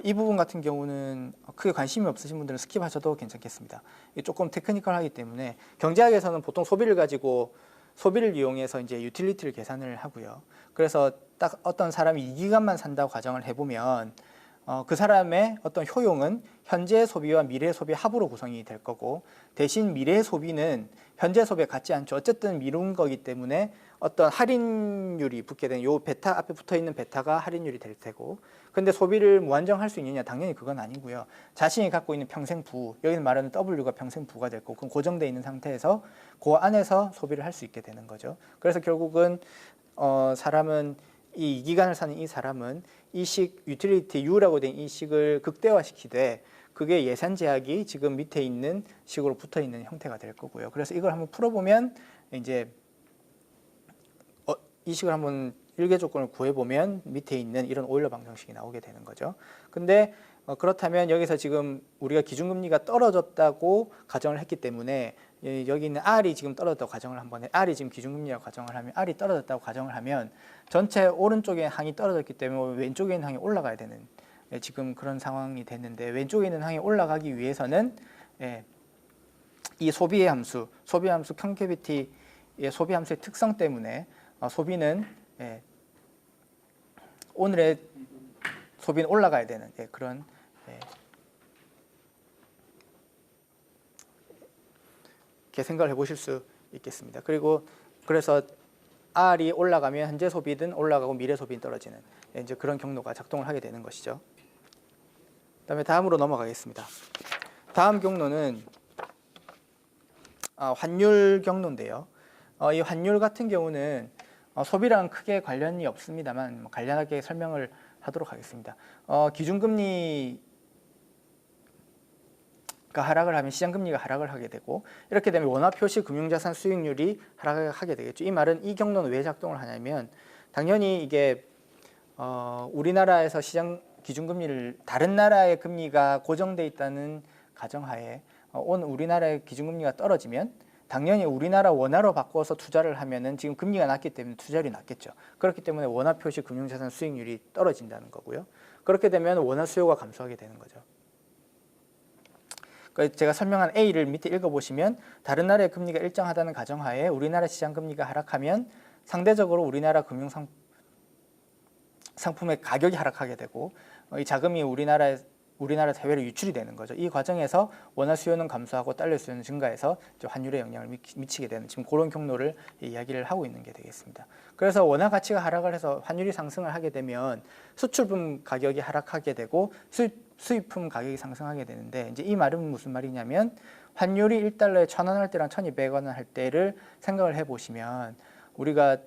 이 부분 같은 경우는 크게 관심이 없으신 분들은 스킵하셔도 괜찮겠습니다. 이게 조금 테크니컬하기 때문에 경제학에서는 보통 소비를 이용해서 이제 유틸리티를 계산을 하고요. 그래서 딱 어떤 사람이 이 기간만 산다고 가정을 해보면 그 사람의 어떤 효용은 현재 소비와 미래 소비 합으로 구성이 될 거고 대신 미래 소비는 현재 소비에 같지 않죠. 어쨌든 미룬 거기 때문에 어떤 할인율이 붙게 되는 요 베타 앞에 붙어 있는 베타가 할인율이 될 테고 근데 소비를 무한정할 수 있느냐 당연히 그건 아니고요. 자신이 갖고 있는 평생부 여기는 말하는 W가 평생부가 될 거고 그건 고정되어 있는 상태에서 그 안에서 소비를 할 수 있게 되는 거죠. 그래서 결국은 사람은 이 기간을 사는 이 사람은 이식 유틸리티 U라고 된 이 식을 극대화시키되 그게 예산 제약이 지금 밑에 있는 식으로 붙어 있는 형태가 될 거고요. 그래서 이걸 한번 풀어보면 이제 이 식을 한번 일개 조건을 구해보면 밑에 있는 이런 오일러 방정식이 나오게 되는 거죠. 근데 그렇다면 여기서 지금 우리가 기준금리가 떨어졌다고 가정을 했기 때문에 여기 있는 R이 지금 떨어졌다고 가정을 한번 해. R이 지금 기준금리라고 가정을 하면 R이 떨어졌다고 가정을 하면 전체 오른쪽에 항이 떨어졌기 때문에 왼쪽에 있는 항이 올라가야 되는 지금 그런 상황이 됐는데 왼쪽에 있는 항이 올라가기 위해서는 이 소비의 함수 컨캐비티의 소비 함수의 특성 때문에 소비는 오늘의 소비는 올라가야 되는 그런 이렇게 생각을 해보실 수 있겠습니다. 그래서 R이 올라가면 현재 소비든 올라가고 미래 소비는 떨어지는 이제 그런 경로가 작동을 하게 되는 것이죠. 그다음에 다음으로 넘어가겠습니다. 다음 경로는 환율 경로인데요. 이 환율 같은 경우는 소비랑 크게 관련이 없습니다만 간략하게 설명을 하도록 하겠습니다. 기준금리가 하락을 하면 시장금리가 하락을 하게 되고 이렇게 되면 원화표시 금융자산 수익률이 하락하게 되겠죠. 이 말은 이 경로는 왜 작동을 하냐면 당연히 이게 우리나라에서 시장 기준금리를 다른 나라의 금리가 고정돼 있다는 가정하에 오늘 우리나라의 기준금리가 떨어지면 당연히 우리나라 원화로 바꿔서 투자를 하면은 지금 금리가 낮기 때문에 투자율이 낮겠죠. 그렇기 때문에 원화표시 금융자산 수익률이 떨어진다는 거고요. 그렇게 되면 원화 수요가 감소하게 되는 거죠. 제가 설명한 A를 밑에 읽어보시면 다른 나라의 금리가 일정하다는 가정하에 우리나라 시장 금리가 하락하면 상대적으로 우리나라 상품의 가격이 하락하게 되고 이 자금이 우리나라 해외로 유출이 되는 거죠. 이 과정에서 원화 수요는 감소하고 달러 수요는 증가해서 환율에 영향을 미치게 되는 지금 그런 경로를 이야기를 하고 있는 게 되겠습니다. 그래서 원화 가치가 하락을 해서 환율이 상승을 하게 되면 수출품 가격이 하락하게 되고 수입품 가격이 상승하게 되는데 이제 이 말은 무슨 말이냐면 환율이 1달러에 1,000원 할 때랑 1,200원 할 때를 생각을 해보시면 우리가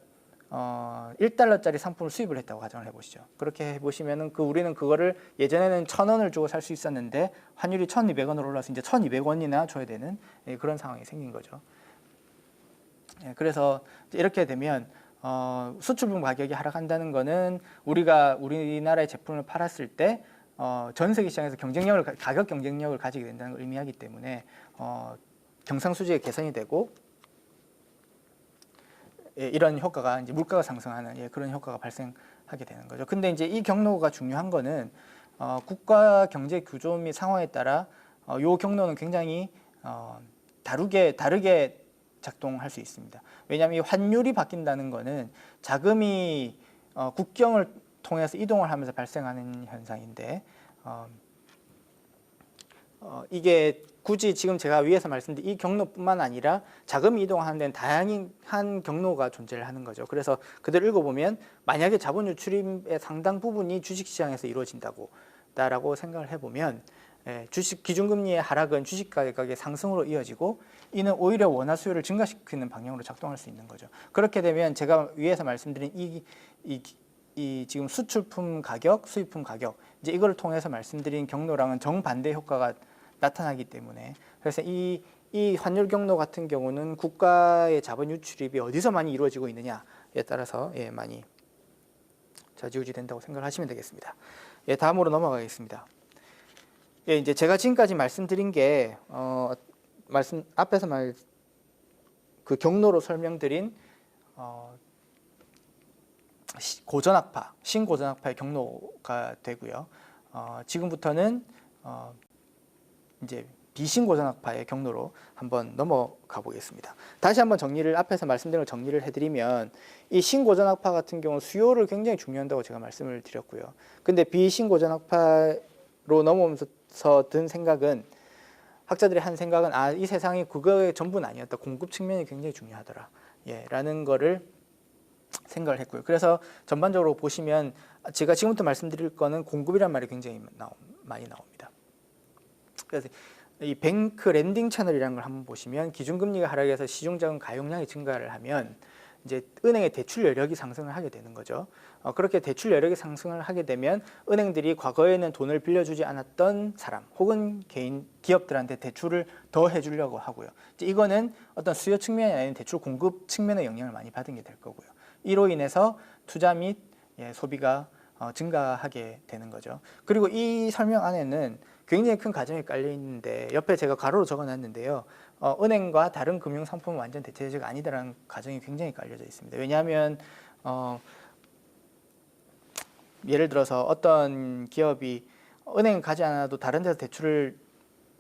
1달러짜리 상품을 수입을 했다고 가정을 해보시죠. 그렇게 해보시면은 우리는 그거를 예전에는 1,000원을 주고 살 수 있었는데 환율이 1,200원으로 올라서 이제 1,200원이나 줘야 되는 그런 상황이 생긴 거죠. 그래서 이렇게 되면 수출품 가격이 하락한다는 거는 우리가 우리나라의 제품을 팔았을 때 전 세계 시장에서 가격 경쟁력을 가지게 된다는 걸 의미하기 때문에 경상수지의 개선이 되고 이런 효과가 이제 물가가 상승하는 그런 효과가 발생하게 되는 거죠. 근데 이제 이 경로가 중요한 거는 국가 경제 구조 및 상황에 따라 이 경로는 굉장히 다르게 작동할 수 있습니다. 왜냐하면 이 환율이 바뀐다는 거는 자금이 국경을 통해서 이동을 하면서 발생하는 현상인데 이게 굳이 지금 제가 위에서 말씀드린 이 경로뿐만 아니라 자금이 이동하는 데는 다양한 경로가 존재를 하는 거죠. 그래서 그대로 읽어보면 만약에 자본 유출입의 상당 부분이 주식시장에서 이루어진다고 생각을 해보면 주식 기준금리의 하락은 주식 가격의 상승으로 이어지고 이는 오히려 원화 수요를 증가시키는 방향으로 작동할 수 있는 거죠. 그렇게 되면 제가 위에서 말씀드린 이 지금 수출품 가격, 수입품 가격 이제 이걸 통해서 말씀드린 경로랑은 정반대 효과가 나타나기 때문에 그래서 이 환율 경로 같은 경우는 국가의 자본 유출입이 어디서 많이 이루어지고 있느냐에 따라서 많이 좌지우지된다고 생각하시면 되겠습니다. 다음으로 넘어가겠습니다. 이제 제가 지금까지 말씀드린 게 앞에서 그 경로로 설명드린 고전학파, 신고전학파의 경로가 되고요. 지금부터는 이제 비신고전학파의 경로로 한번 넘어가 보겠습니다. 다시 한번 앞에서 말씀드린 걸 정리를 해드리면 이 신고전학파 같은 경우는 수요를 굉장히 중요한다고 제가 말씀을 드렸고요. 근데 비신고전학파로 넘어오면서 든 생각은 학자들이 한 생각은 이 세상이 그거의 전부는 아니었다. 공급 측면이 굉장히 중요하더라. 라는 거를 생각을 했고요. 그래서 전반적으로 보시면 제가 지금부터 말씀드릴 거는 공급이란 말이 굉장히 많이 나옵니다. 그래서 이 뱅크 렌딩 채널이라는 걸 한번 보시면 기준금리가 하락해서 시중자금 가용량이 증가를 하면 이제 은행의 대출 여력이 상승을 하게 되는 거죠. 그렇게 대출 여력이 상승을 하게 되면 은행들이 과거에는 돈을 빌려주지 않았던 사람 혹은 기업들한테 대출을 더 해주려고 하고요. 이제 이거는 어떤 수요 측면이 아닌 대출 공급 측면의 영향을 많이 받은 게 될 거고요. 이로 인해서 투자 및 소비가 증가하게 되는 거죠. 그리고 이 설명 안에는 굉장히 큰 가정이 깔려 있는데 옆에 제가 가로로 적어놨는데요. 은행과 다른 금융 상품은 완전 대체제가 아니다라는 가정이 굉장히 깔려져 있습니다. 왜냐하면 예를 들어서 어떤 기업이 은행 가지 않아도 다른 데서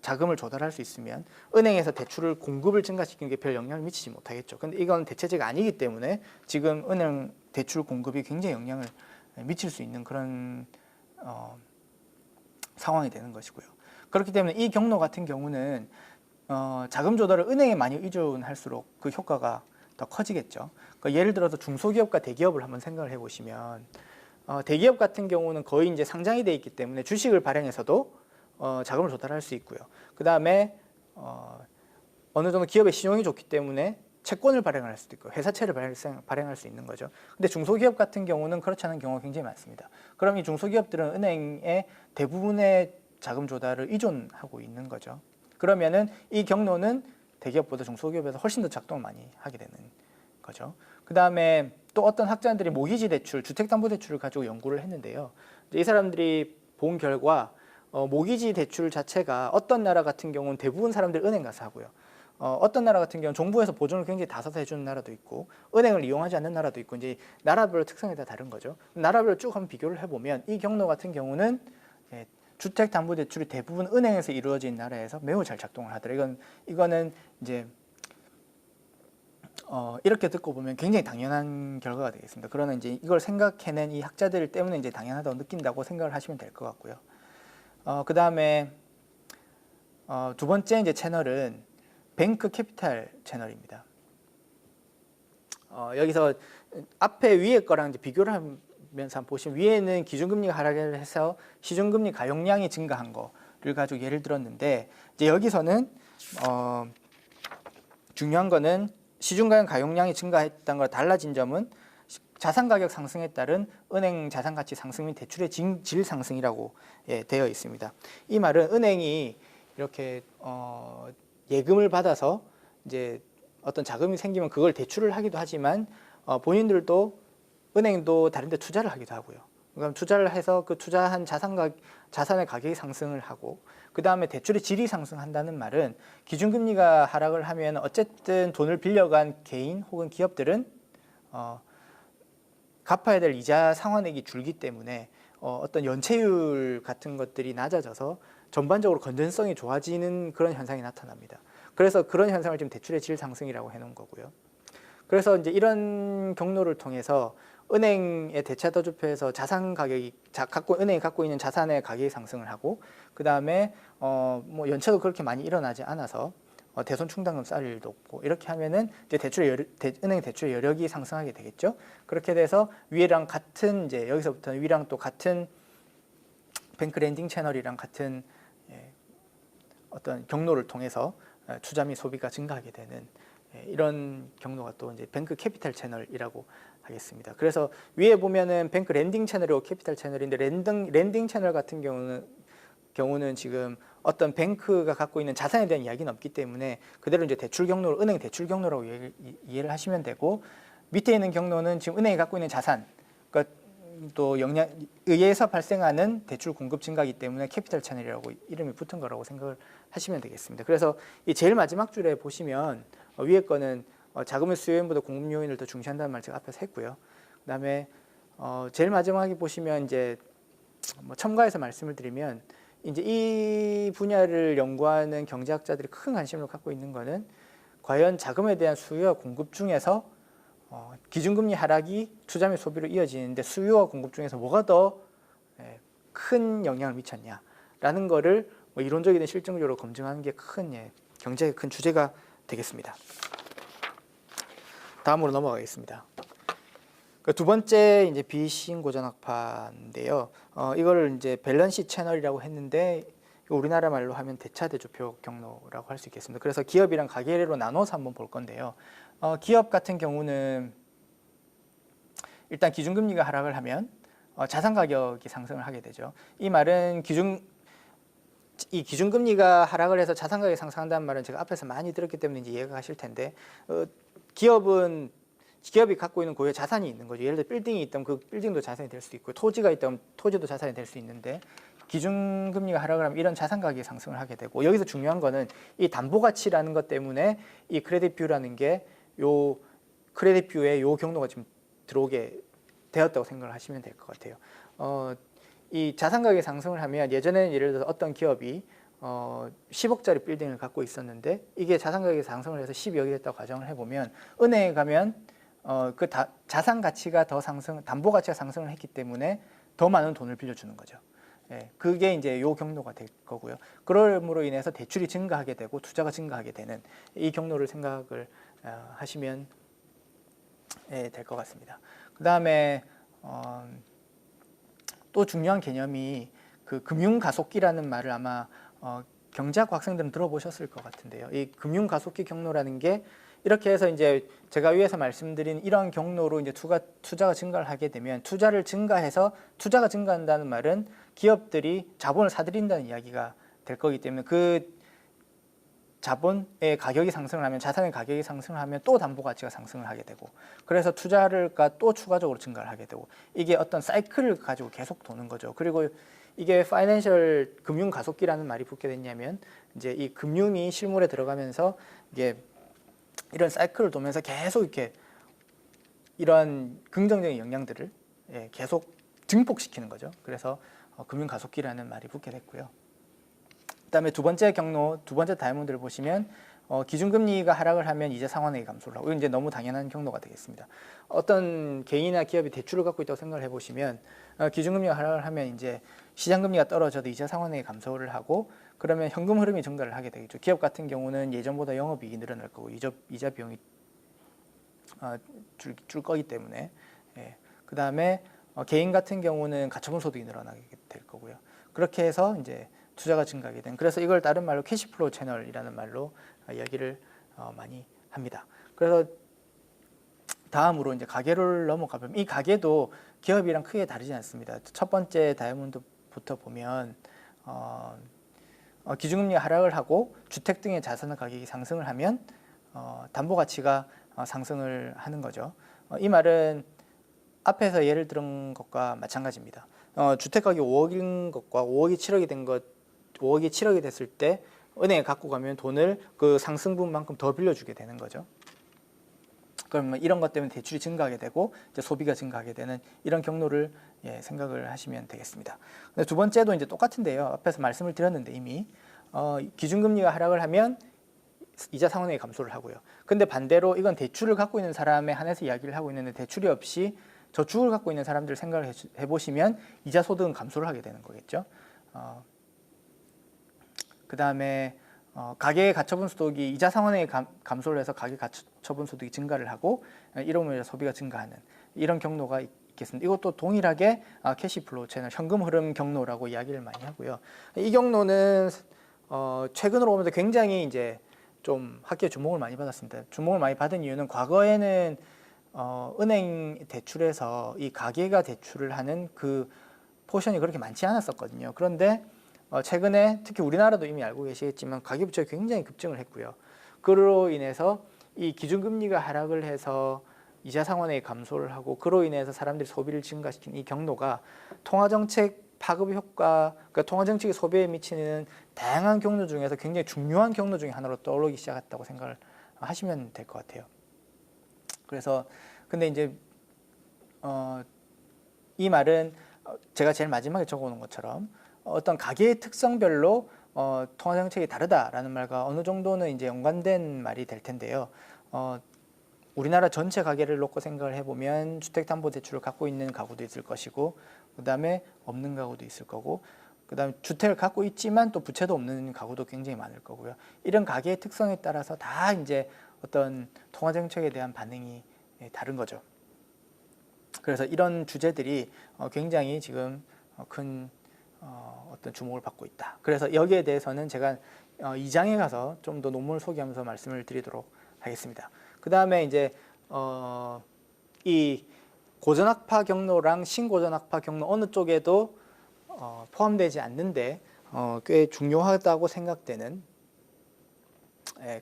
자금을 조달할 수 있으면 은행에서 대출을 공급을 증가시키는 게 별 영향을 미치지 못하겠죠. 근데 이건 대체제가 아니기 때문에 지금 은행 대출 공급이 굉장히 영향을 미칠 수 있는 그런 상황이 되는 것이고요. 그렇기 때문에 이 경로 같은 경우는 자금 조달을 은행에 많이 의존할수록 그 효과가 더 커지겠죠. 그러니까 예를 들어서 중소기업과 대기업을 한번 생각을 해보시면 대기업 같은 경우는 거의 이제 상장이 돼 있기 때문에 주식을 발행해서도 자금을 조달할 수 있고요. 그 다음에 어느 정도 기업의 신용이 좋기 때문에 채권을 발행할 수도 있고 회사채를 발행할 수 있는 거죠. 근데 중소기업 같은 경우는 그렇지 않은 경우가 굉장히 많습니다. 그럼 이 중소기업들은 은행의 대부분의 자금 조달을 의존하고 있는 거죠. 그러면은 이 경로는 대기업보다 중소기업에서 훨씬 더 작동을 많이 하게 되는 거죠. 그 다음에 또 어떤 학자들이 모기지 대출, 주택담보대출을 가지고 연구를 했는데요. 이 사람들이 본 결과 모기지 대출 자체가 어떤 나라 같은 경우는 대부분 사람들이 은행 가서 하고요. 어떤 나라 같은 경우는 정부에서 보증을 굉장히 다사서 해주는 나라도 있고 은행을 이용하지 않는 나라도 있고 이제 나라별 특성이 다 다른 거죠. 나라별로 쭉 한번 비교를 해보면 이 경로 같은 경우는 주택담보대출이 대부분 은행에서 이루어진 나라에서 매우 잘 작동을 하더라. 이거는 이제 이렇게 듣고 보면 굉장히 당연한 결과가 되겠습니다. 그러나 이제 이걸 생각해낸 이 학자들 때문에 이제 당연하다고 느낀다고 생각을 하시면 될 것 같고요. 그 다음에 두 번째 이제 채널은 뱅크 캐피탈 채널입니다. 여기서 앞에 위에 거랑 이제 비교를 하면서 한번 보시면 위에는 기준금리가 하락을 해서 시중금리 가용량이 증가한 거를 가지고 예를 들었는데 이제 여기서는 중요한 거는 시중가격 가용량이 증가했다는 걸 달라진 점은 자산 가격 상승에 따른 은행 자산 가치 상승 및 대출의 질 상승이라고 되어 있습니다. 이 말은 은행이 이렇게 예금을 받아서 이제 어떤 자금이 생기면 그걸 대출을 하기도 하지만 본인들도 은행도 다른 데 투자를 하기도 하고요. 그럼 투자를 해서 그 투자한 자산의 가격이 상승을 하고 그 다음에 대출의 질이 상승한다는 말은 기준금리가 하락을 하면 어쨌든 돈을 빌려간 개인 혹은 기업들은 갚아야 될 이자 상환액이 줄기 때문에 어떤 연체율 같은 것들이 낮아져서 전반적으로 건전성이 좋아지는 그런 현상이 나타납니다. 그래서 그런 현상을 지금 대출의 질 상승이라고 해놓은 거고요. 그래서 이제 이런 경로를 통해서 은행의 대차도주표에서 자산 가격이 은행이 갖고 있는 자산의 가격이 상승을 하고 그 다음에 뭐 연체도 그렇게 많이 일어나지 않아서 대손 충당금 쌓을 일도 없고 이렇게 하면은 이제 은행 대출의 여력이 상승하게 되겠죠. 그렇게 돼서 위에랑 같은 이제 여기서부터는 위랑 또 같은 뱅크 렌딩 채널이랑 같은 어떤 경로를 통해서 투자 및 소비가 증가하게 되는 이런 경로가 또 이제 뱅크 캐피탈 채널이라고 하겠습니다. 그래서 위에 보면은 뱅크 렌딩 채널이고 캐피탈 채널인데 렌딩 채널 같은 경우는 지금 어떤 뱅크가 갖고 있는 자산에 대한 이야기는 없기 때문에 그대로 이제 대출 경로, 은행 대출 경로라고 이해를 하시면 되고 밑에 있는 경로는 지금 은행이 갖고 있는 자산, 그러니까 또 의해서 발생하는 대출 공급 증가이기 때문에 캐피탈 채널이라고 이름이 붙은 거라고 생각을 하시면 되겠습니다. 그래서 이 제일 마지막 줄에 보시면 위에 거는 자금의 수요 요인보다 공급 요인을 더 중시한다는 말 제가 앞에서 했고요. 그다음에 제일 마지막에 보시면 이제 뭐 첨가해서 말씀을 드리면 이제 이 분야를 연구하는 경제학자들이 큰 관심을 갖고 있는 거는 과연 자금에 대한 수요와 공급 중에서 기준금리 하락이 투자 및 소비로 이어지는데 수요와 공급 중에서 뭐가 더 큰 영향을 미쳤냐라는 거를 뭐 이론적이든 실증적으로 검증하는 게 경제의 큰 주제가 되겠습니다. 다음으로 넘어가겠습니다. 두 번째 이제 비시인 고전학파인데요. 이거를 이제 밸런시 채널이라고 했는데 우리나라 말로 하면 대차대조표 경로라고 할 수 있겠습니다. 그래서 기업이랑 가계로 나눠서 한번 볼 건데요. 기업 같은 경우는 일단 기준금리가 하락을 하면 자산 가격이 상승을 하게 되죠. 이 말은 기준금리가 하락을 해서 자산 가격이 상승한다는 말은 제가 앞에서 많이 들었기 때문에 이제 이해가 가실 텐데 기업이 갖고 있는 고유의 자산이 있는 거죠. 예를 들어 빌딩이 있다면 그 빌딩도 자산이 될 수 있고 토지가 있다면 토지도 자산이 될 수 있는데 기준금리가 하락을 하면 이런 자산 가격이 상승을 하게 되고 여기서 중요한 거는 이 담보가치라는 것 때문에 이 크레딧 뷰라는 게 요 크레딧 뷰에 요 경로가 지금 들어오게 되었다고 생각을 하시면 될 것 같아요. 이 자산 가격이 상승을 하면 예전에는 예를 들어서 어떤 기업이 10억짜리 빌딩을 갖고 있었는데 이게 자산 가격이 상승을 해서 12억이 됐다고 가정을 해보면 은행에 가면 자산 가치가 더 담보 가치가 상승을 했기 때문에 더 많은 돈을 빌려주는 거죠. 그게 이제 요 경로가 될 거고요. 그럼으로 인해서 대출이 증가하게 되고 투자가 증가하게 되는 이 경로를 생각을 하시면 될 것 같습니다. 그 다음에 또 중요한 개념이 그 금융가속기라는 말을 아마 경제학 학생들은 들어보셨을 것 같은데요. 이 금융가속기 경로라는 게 이렇게 해서 이제 제가 위에서 말씀드린 이런 경로로 이제 투자가 증가를 하게 되면 투자가 증가한다는 말은 기업들이 자본을 사들인다는 이야기가 될 거기 때문에 그 자본의 가격이 상승을 하면 자산의 가격이 상승을 하면 또 담보 가치가 상승을 하게 되고 그래서 투자가 또 추가적으로 증가를 하게 되고 이게 어떤 사이클을 가지고 계속 도는 거죠. 그리고 이게 파이낸셜 금융 가속기라는 말이 붙게 됐냐면 이제 이 금융이 실물에 들어가면서 이게 이런 사이클을 도면서 계속 이렇게 이런 긍정적인 영향들을 계속 증폭시키는 거죠. 그래서 금융 가속기라는 말이 붙게 됐고요. 그다음에 두 번째 다이아몬드를 보시면 기준금리가 하락을 하면 이자 상환액이 감소를 하고 이건 이제 너무 당연한 경로가 되겠습니다. 어떤 개인이나 기업이 대출을 갖고 있다고 생각을 해보시면 기준금리가 하락을 하면 이제 시장금리가 떨어져도 이자 상환액이 감소를 하고 그러면 현금 흐름이 증가를 하게 되겠죠. 기업 같은 경우는 예전보다 영업이익이 늘어날 거고 이자 비용이 줄 거기 때문에 그 다음에 개인 같은 경우는 가처분 소득이 늘어나게 될 거고요. 그렇게 해서 이제 투자가 증가하게 된. 그래서 이걸 다른 말로 캐시플로우 채널이라는 말로 이야기를 많이 합니다. 그래서 다음으로 이제 가계를 넘어가 보면 이 가계도 기업이랑 크게 다르지 않습니다. 첫 번째 다이아몬드부터 보면 기준금리 하락을 하고 주택 등의 자산 가격이 상승을 하면 담보 가치가 상승을 하는 거죠. 이 말은 앞에서 예를 들은 것과 마찬가지입니다. 주택 가격이 5억인 것과 5억이 7억이 된 것, 5억이 7억이 됐을 때 은행에 갖고 가면 돈을 그 상승분만큼 더 빌려주게 되는 거죠. 그러면 이런 것 때문에 대출이 증가하게 되고 이제 소비가 증가하게 되는 이런 경로를 생각을 하시면 되겠습니다. 근데 두 번째도 이제 똑같은데요. 앞에서 말씀을 드렸는데 이미 기준금리가 하락을 하면 이자 상환액이 감소를 하고요. 근데 반대로 이건 대출을 갖고 있는 사람에 한해서 이야기를 하고 있는데 대출이 없이 저축을 갖고 있는 사람들 생각을 해보시면 이자 소득은 감소를 하게 되는 거겠죠. 그 다음에 가계 가처분 소득이 이자 상환액이 감소를 해서 가계 가처분 소득이 증가를 하고 이러면 소비가 증가하는 이런 경로가 있겠습니다. 이것도 동일하게 캐시플로우 채널, 현금 흐름 경로라고 이야기를 많이 하고요. 이 경로는 최근으로 보면서 굉장히 이제 좀 학계에 주목을 많이 받았습니다. 주목을 많이 받은 이유는 과거에는 은행 대출에서 이 가계가 대출을 하는 그 포션이 그렇게 많지 않았었거든요. 그런데 최근에 특히 우리나라도 이미 알고 계시겠지만 가계부채가 굉장히 급증을 했고요. 그로 인해서 이 기준금리가 하락을 해서 이자 상환액이 감소를 하고 그로 인해서 사람들이 소비를 증가시킨 이 경로가 통화정책 파급 효과, 그러니까 통화정책이 소비에 미치는 다양한 경로 중에서 굉장히 중요한 경로 중에 하나로 떠오르기 시작했다고 생각을 하시면 될 것 같아요. 그래서 근데 이제 이 말은 제가 제일 마지막에 적어놓은 것처럼 어떤 가계의 특성별로 통화정책이 다르다라는 말과 어느 정도는 이제 연관된 말이 될 텐데요. 우리나라 전체 가계를 놓고 생각을 해보면 주택담보대출을 갖고 있는 가구도 있을 것이고 그 다음에 없는 가구도 있을 거고 그 다음에 주택을 갖고 있지만 또 부채도 없는 가구도 굉장히 많을 거고요. 이런 가계의 특성에 따라서 다 이제 어떤 통화정책에 대한 반응이 다른 거죠. 그래서 이런 주제들이 굉장히 지금 큰 어떤 주목을 받고 있다. 그래서 여기에 대해서는 제가 2장에 가서 좀 더 논문을 소개하면서 말씀을 드리도록 하겠습니다. 그 다음에 이제 이 고전학파 경로랑 신고전학파 경로 어느 쪽에도 포함되지 않는데 꽤 중요하다고 생각되는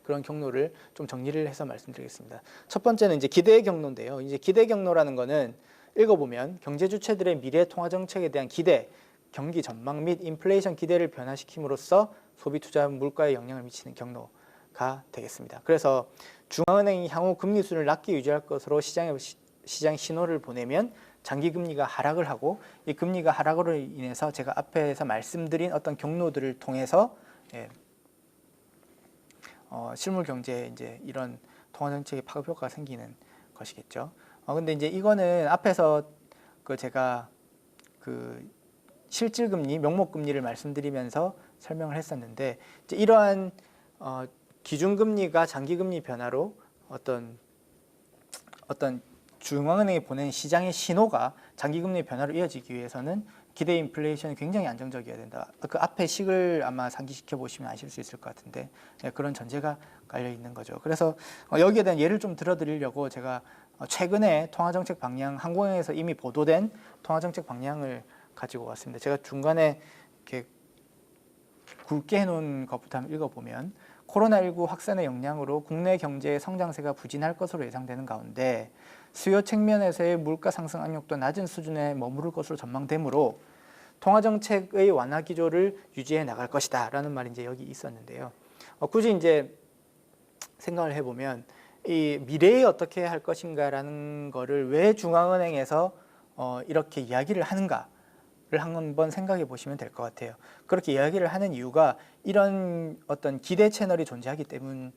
그런 경로를 좀 정리를 해서 말씀드리겠습니다. 첫 번째는 이제 기대 경로인데요. 이제 기대 경로라는 거는 읽어보면 경제 주체들의 미래 통화 정책에 대한 기대, 경기 전망 및 인플레이션 기대를 변화시킴으로써 소비 투자 물가에 영향을 미치는 경로가 되겠습니다. 그래서 중앙은행이 향후 금리 수준을 낮게 유지할 것으로 시장 신호를 보내면 장기 금리가 하락을 하고 이 금리가 하락으로 인해서 제가 앞에서 말씀드린 어떤 경로들을 통해서 실물 경제에 이제 이런 통화 정책의 파급 효과가 생기는 것이겠죠. 근데 이제 이거는 앞에서 제가 실질 금리, 명목 금리를 말씀드리면서 설명을 했었는데 이제 이러한 기준 금리가 장기 금리 변화로 어떤 중앙은행이 보낸 시장의 신호가 장기 금리 변화로 이어지기 위해서는 기대 인플레이션이 굉장히 안정적이어야 된다. 그 앞에 식을 아마 상기시켜 보시면 아실 수 있을 것 같은데 그런 전제가 깔려 있는 거죠. 그래서 여기에 대한 예를 좀 들어드리려고 제가 최근에 통화정책 방향, 한국은행에서 이미 보도된 통화정책 방향을 가지고 왔습니다. 제가 중간에 이렇게 굵게 해놓은 것부터 한번 읽어보면 코로나19 확산의 영향으로 국내 경제의 성장세가 부진할 것으로 예상되는 가운데 수요 측면에서의 물가 상승 압력도 낮은 수준에 머무를 것으로 전망되므로 통화정책의 완화 기조를 유지해 나갈 것이다 라는 말이 이제 여기 있었는데요. 굳이 이제 생각을 해보면 이 미래에 어떻게 할 것인가라는 거를 왜 중앙은행에서 이렇게 이야기를 하는가를 한번 생각해 보시면 될 것 같아요. 그렇게 이야기를 하는 이유가 이런 어떤 기대 채널이 존재하기 때문인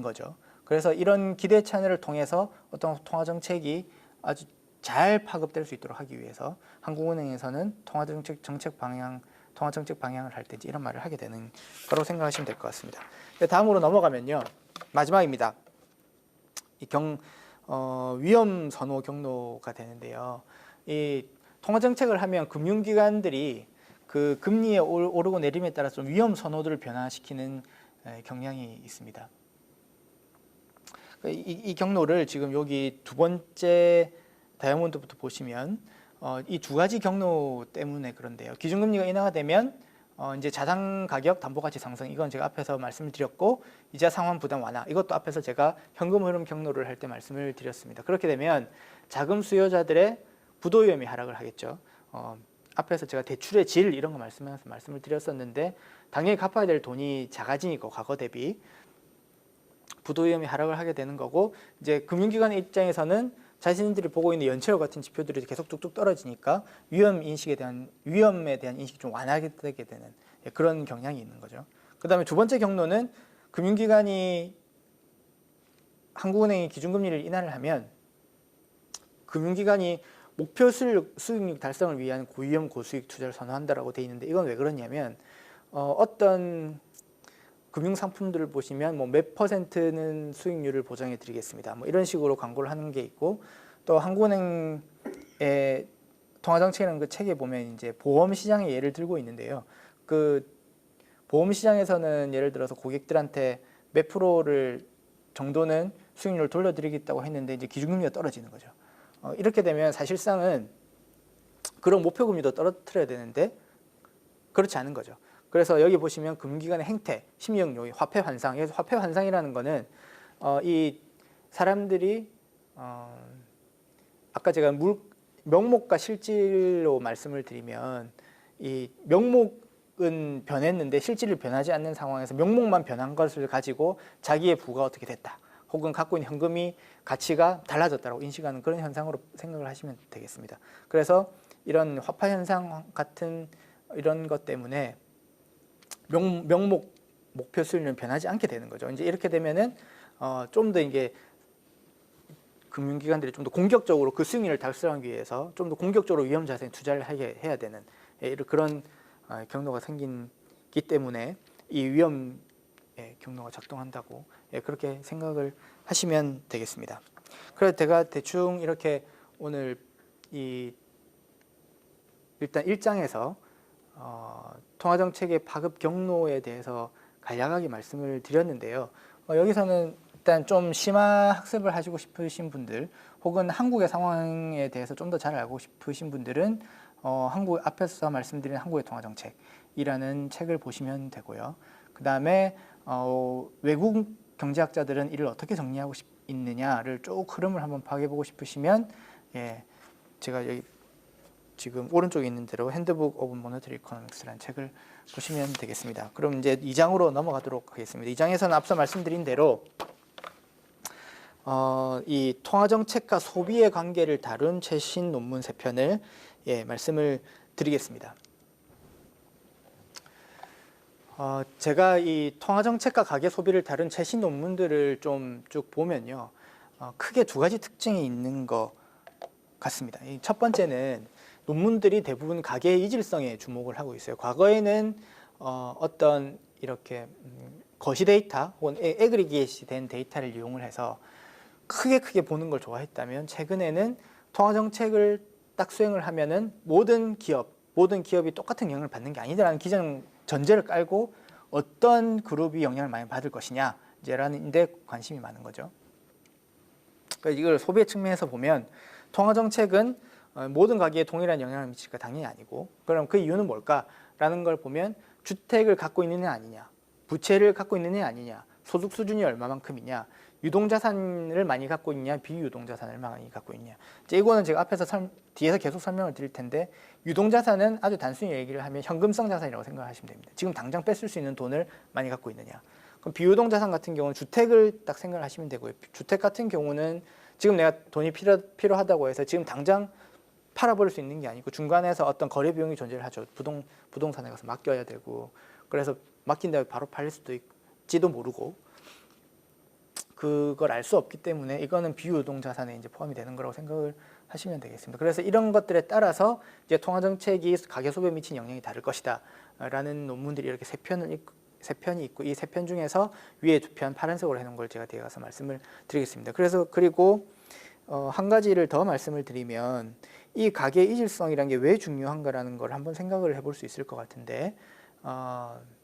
거죠. 그래서 이런 기대 채널을 통해서 어떤 통화정책이 아주 잘 파급될 수 있도록 하기 위해서 한국은행에서는 통화정책 방향을 할 때 이런 말을 하게 되는 거라고 생각하시면 될 것 같습니다. 다음으로 넘어가면요. 마지막입니다. 위험 선호 경로가 되는데요. 이 통화정책을 하면 금융기관들이 그 금리의 오르고 내림에 따라 좀 위험 선호도를 변화시키는 경향이 있습니다. 이 경로를 지금 여기 두 번째 다이아몬드부터 보시면 이 두 가지 경로 때문에 그런데요. 기준금리가 인하가 되면 이제 자산 가격, 담보가치 상승, 이건 제가 앞에서 말씀을 드렸고, 이자 상환 부담 완화, 이것도 앞에서 제가 현금 흐름 경로를 할 때 말씀을 드렸습니다. 그렇게 되면 자금 수요자들의 부도 위험이 하락을 하겠죠. 앞에서 제가 대출의 질 이런 거 말씀하면서 말씀을 드렸었는데, 당연히 갚아야 될 돈이 작아지니까 과거 대비 부도 위험이 하락을 하게 되는 거고, 이제 금융기관의 입장에서는 자신들이 보고 있는 연체율 같은 지표들이 계속 뚝뚝 떨어지니까 위험에 대한 인식이 좀 완화하게 되게 되는 그런 경향이 있는 거죠. 그 다음에 두 번째 경로는 금융기관이 한국은행이 기준금리를 인하를 하면 금융기관이 목표 수익률 달성을 위한 고위험 고수익 투자를 선호한다라고 돼 있는데, 이건 왜 그러냐면 어떤 금융상품들을 보시면 뭐 몇 %는 수익률을 보장해 드리겠습니다, 뭐 이런 식으로 광고를 하는 게 있고, 또 한국은행의 통화정책이라는 그 책에 보면 이제 보험시장의 예를 들고 있는데요. 그 보험시장에서는 예를 들어서 고객들한테 몇 프로를 정도는 수익률을 돌려드리겠다고 했는데 이제 기준금리가 떨어지는 거죠. 이렇게 되면 사실상은 그런 목표금리도 떨어뜨려야 되는데 그렇지 않은 거죠. 그래서 여기 보시면 금융기관의 행태, 심리적 요인, 화폐 환상. 그래서 화폐 환상이라는 거는 이 사람들이 아까 제가 명목과 실질로 말씀을 드리면, 이 명목은 변했는데 실질을 변하지 않는 상황에서 명목만 변한 것을 가지고 자기의 부가 어떻게 됐다, 혹은 갖고 있는 현금이 가치가 달라졌다고 인식하는 그런 현상으로 생각을 하시면 되겠습니다. 그래서 이런 화폐 현상 같은 이런 것 때문에 명목 목표 수익률은 변하지 않게 되는 거죠. 이제 이렇게 되면은 좀 더 이게 금융기관들이 좀 더 공격적으로 그 수익률을 달성하기 위해서 좀 더 공격적으로 위험 자산에 투자를 해야 되는 그런 경로가 생기기 때문에 이 위험 경로가 작동한다고 그렇게 생각을 하시면 되겠습니다. 그래서 제가 대충 이렇게 오늘 일단 1장에서 통화정책의 파급 경로에 대해서 간략하게 말씀을 드렸는데요. 여기서는 일단 좀 심화 학습을 하시고 싶으신 분들, 혹은 한국의 상황에 대해서 좀 더 잘 알고 싶으신 분들은 한국 앞에서 말씀드린 한국의 통화정책이라는 책을 보시면 되고요. 그 다음에 외국 경제학자들은 이를 어떻게 정리하고 있느냐를 쭉 흐름을 한번 파악해보고 싶으시면 제가 여기 지금 오른쪽에 있는 대로 핸드북 오브 모네터리 이코노믹스라는 책을 보시면 되겠습니다. 그럼 이제 2장으로 넘어가도록 하겠습니다. 2장에서는 앞서 말씀드린 대로 이 통화정책과 소비의 관계를 다룬 최신 논문 3편을 말씀을 드리겠습니다. 제가 이 통화정책과 가계소비를 다룬 최신 논문들을 좀 쭉 보면요, 크게 두 가지 특징이 있는 것 같습니다. 첫 번째는 논문들이 대부분 가계의 이질성에 주목을 하고 있어요. 과거에는 어떤 이렇게 거시 데이터 혹은 애그리게이트 된 데이터를 이용을 해서 크게 보는 걸 좋아했다면, 최근에는 통화정책을 딱 수행을 하면은 모든 기업이 똑같은 영향을 받는 게 아니다라는 기존 전제를 깔고 어떤 그룹이 영향을 많이 받을 것이냐라는 데 관심이 많은 거죠. 그러니까 이걸 소비의 측면에서 보면 통화정책은 모든 가계에 동일한 영향을 미칠까? 당연히 아니고, 그럼 그 이유는 뭘까라는 걸 보면 주택을 갖고 있는 애 아니냐, 부채를 갖고 있는 애 아니냐, 소득 수준이 얼마만큼이냐, 유동자산을 많이 갖고 있냐, 비유동자산을 많이 갖고 있냐. 이거는 제가 앞에서 뒤에서 계속 설명을 드릴 텐데, 유동자산은 아주 단순히 얘기를 하면 현금성 자산이라고 생각하시면 됩니다. 지금 당장 뺐을 수 있는 돈을 많이 갖고 있느냐. 그럼 비유동자산 같은 경우는 주택을 딱 생각을 하시면 되고요. 주택 같은 경우는 지금 내가 돈이 필요하다고 해서 지금 당장 팔아버릴 수 있는 게 아니고 중간에서 어떤 거래 비용이 존재를 하죠. 부동산에 가서 맡겨야 되고, 그래서 맡긴 다음에 바로 팔릴 수도 있지도 모르고, 그걸 알 수 없기 때문에 이거는 비유동 자산에 이제 포함이 되는 거라고 생각을 하시면 되겠습니다. 그래서 이런 것들에 따라서 이제 통화정책이 가계 소비에 미친 영향이 다를 것이다라는 논문들이 이렇게 세 편이 있고, 이 세 편 중에서 위에 두 편 파란색으로 해놓은 걸 제가 뒤에 가서 말씀을 드리겠습니다. 그리고 한 가지를 더 말씀을 드리면, 이 가계 이질성이라는 게 왜 중요한가라는 걸 한번 생각을 해볼 수 있을 것 같은데,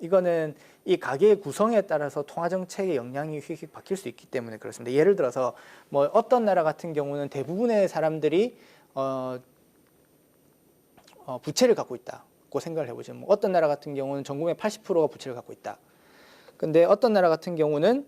이거는 이 가계의 구성에 따라서 통화 정책의 영향이 휙휙 바뀔 수 있기 때문에 그렇습니다. 예를 들어서 뭐 어떤 나라 같은 경우는 대부분의 사람들이 부채를 갖고 있다고 생각을 해보죠. 뭐 어떤 나라 같은 경우는 전국의 80%가 부채를 갖고 있다. 근데 어떤 나라 같은 경우는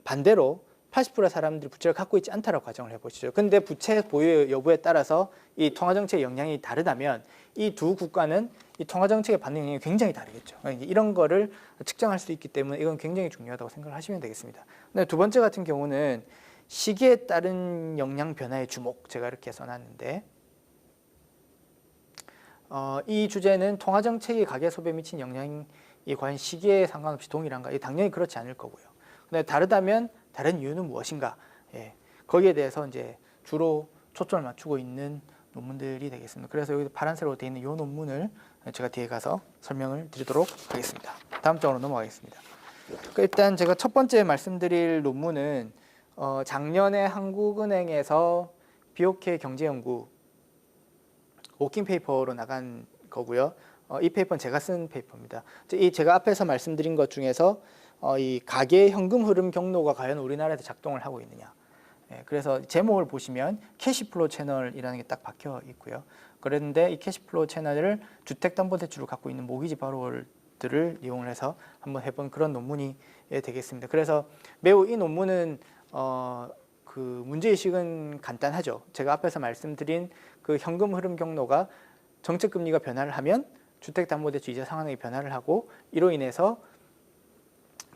반대로 80%의 사람들이 부채를 갖고 있지 않다라고 가정을 해보시죠. 근데 부채 보유 여부에 따라서 이 통화정책의 영향이 다르다면 이 두 국가는 이 통화정책의 받는 영향이 굉장히 다르겠죠. 이런 거를 측정할 수 있기 때문에 이건 굉장히 중요하다고 생각을 하시면 되겠습니다. 근데 두 번째 같은 경우는 시기에 따른 영향 변화의 주목, 제가 이렇게 써놨는데, 이 주제는 통화정책이 가계 소비에 미친 영향이 과연 시기에 상관없이 동일한가? 당연히 그렇지 않을 거고요. 근데 다르다면 다른 이유는 무엇인가? 거기에 대해서 이제 주로 초점을 맞추고 있는 논문들이 되겠습니다. 그래서 여기 파란색으로 되어 있는 이 논문을 제가 뒤에 가서 설명을 드리도록 하겠습니다. 다음 장으로 넘어가겠습니다. 일단 제가 첫 번째 말씀드릴 논문은 작년에 한국은행에서 BOK 경제연구 워킹 페이퍼로 나간 거고요. 이 페이퍼는 제가 쓴 페이퍼입니다. 제가 앞에서 말씀드린 것 중에서 이 가계 현금 흐름 경로가 과연 우리나라에서 작동을 하고 있느냐. 그래서 제목을 보시면 캐시플로우 채널이라는 게 딱 박혀 있고요. 그런데 이 캐시플로우 채널을 주택담보대출을 갖고 있는 모기지 바로월들을 이용을 해서 한번 해본 그런 논문이 되겠습니다. 그래서 매우 이 논문은 그 문제의식은 간단하죠. 제가 앞에서 말씀드린 그 현금 흐름 경로가 정책금리가 변화를 하면 주택담보대출 이자 상환액이 변화를 하고, 이로 인해서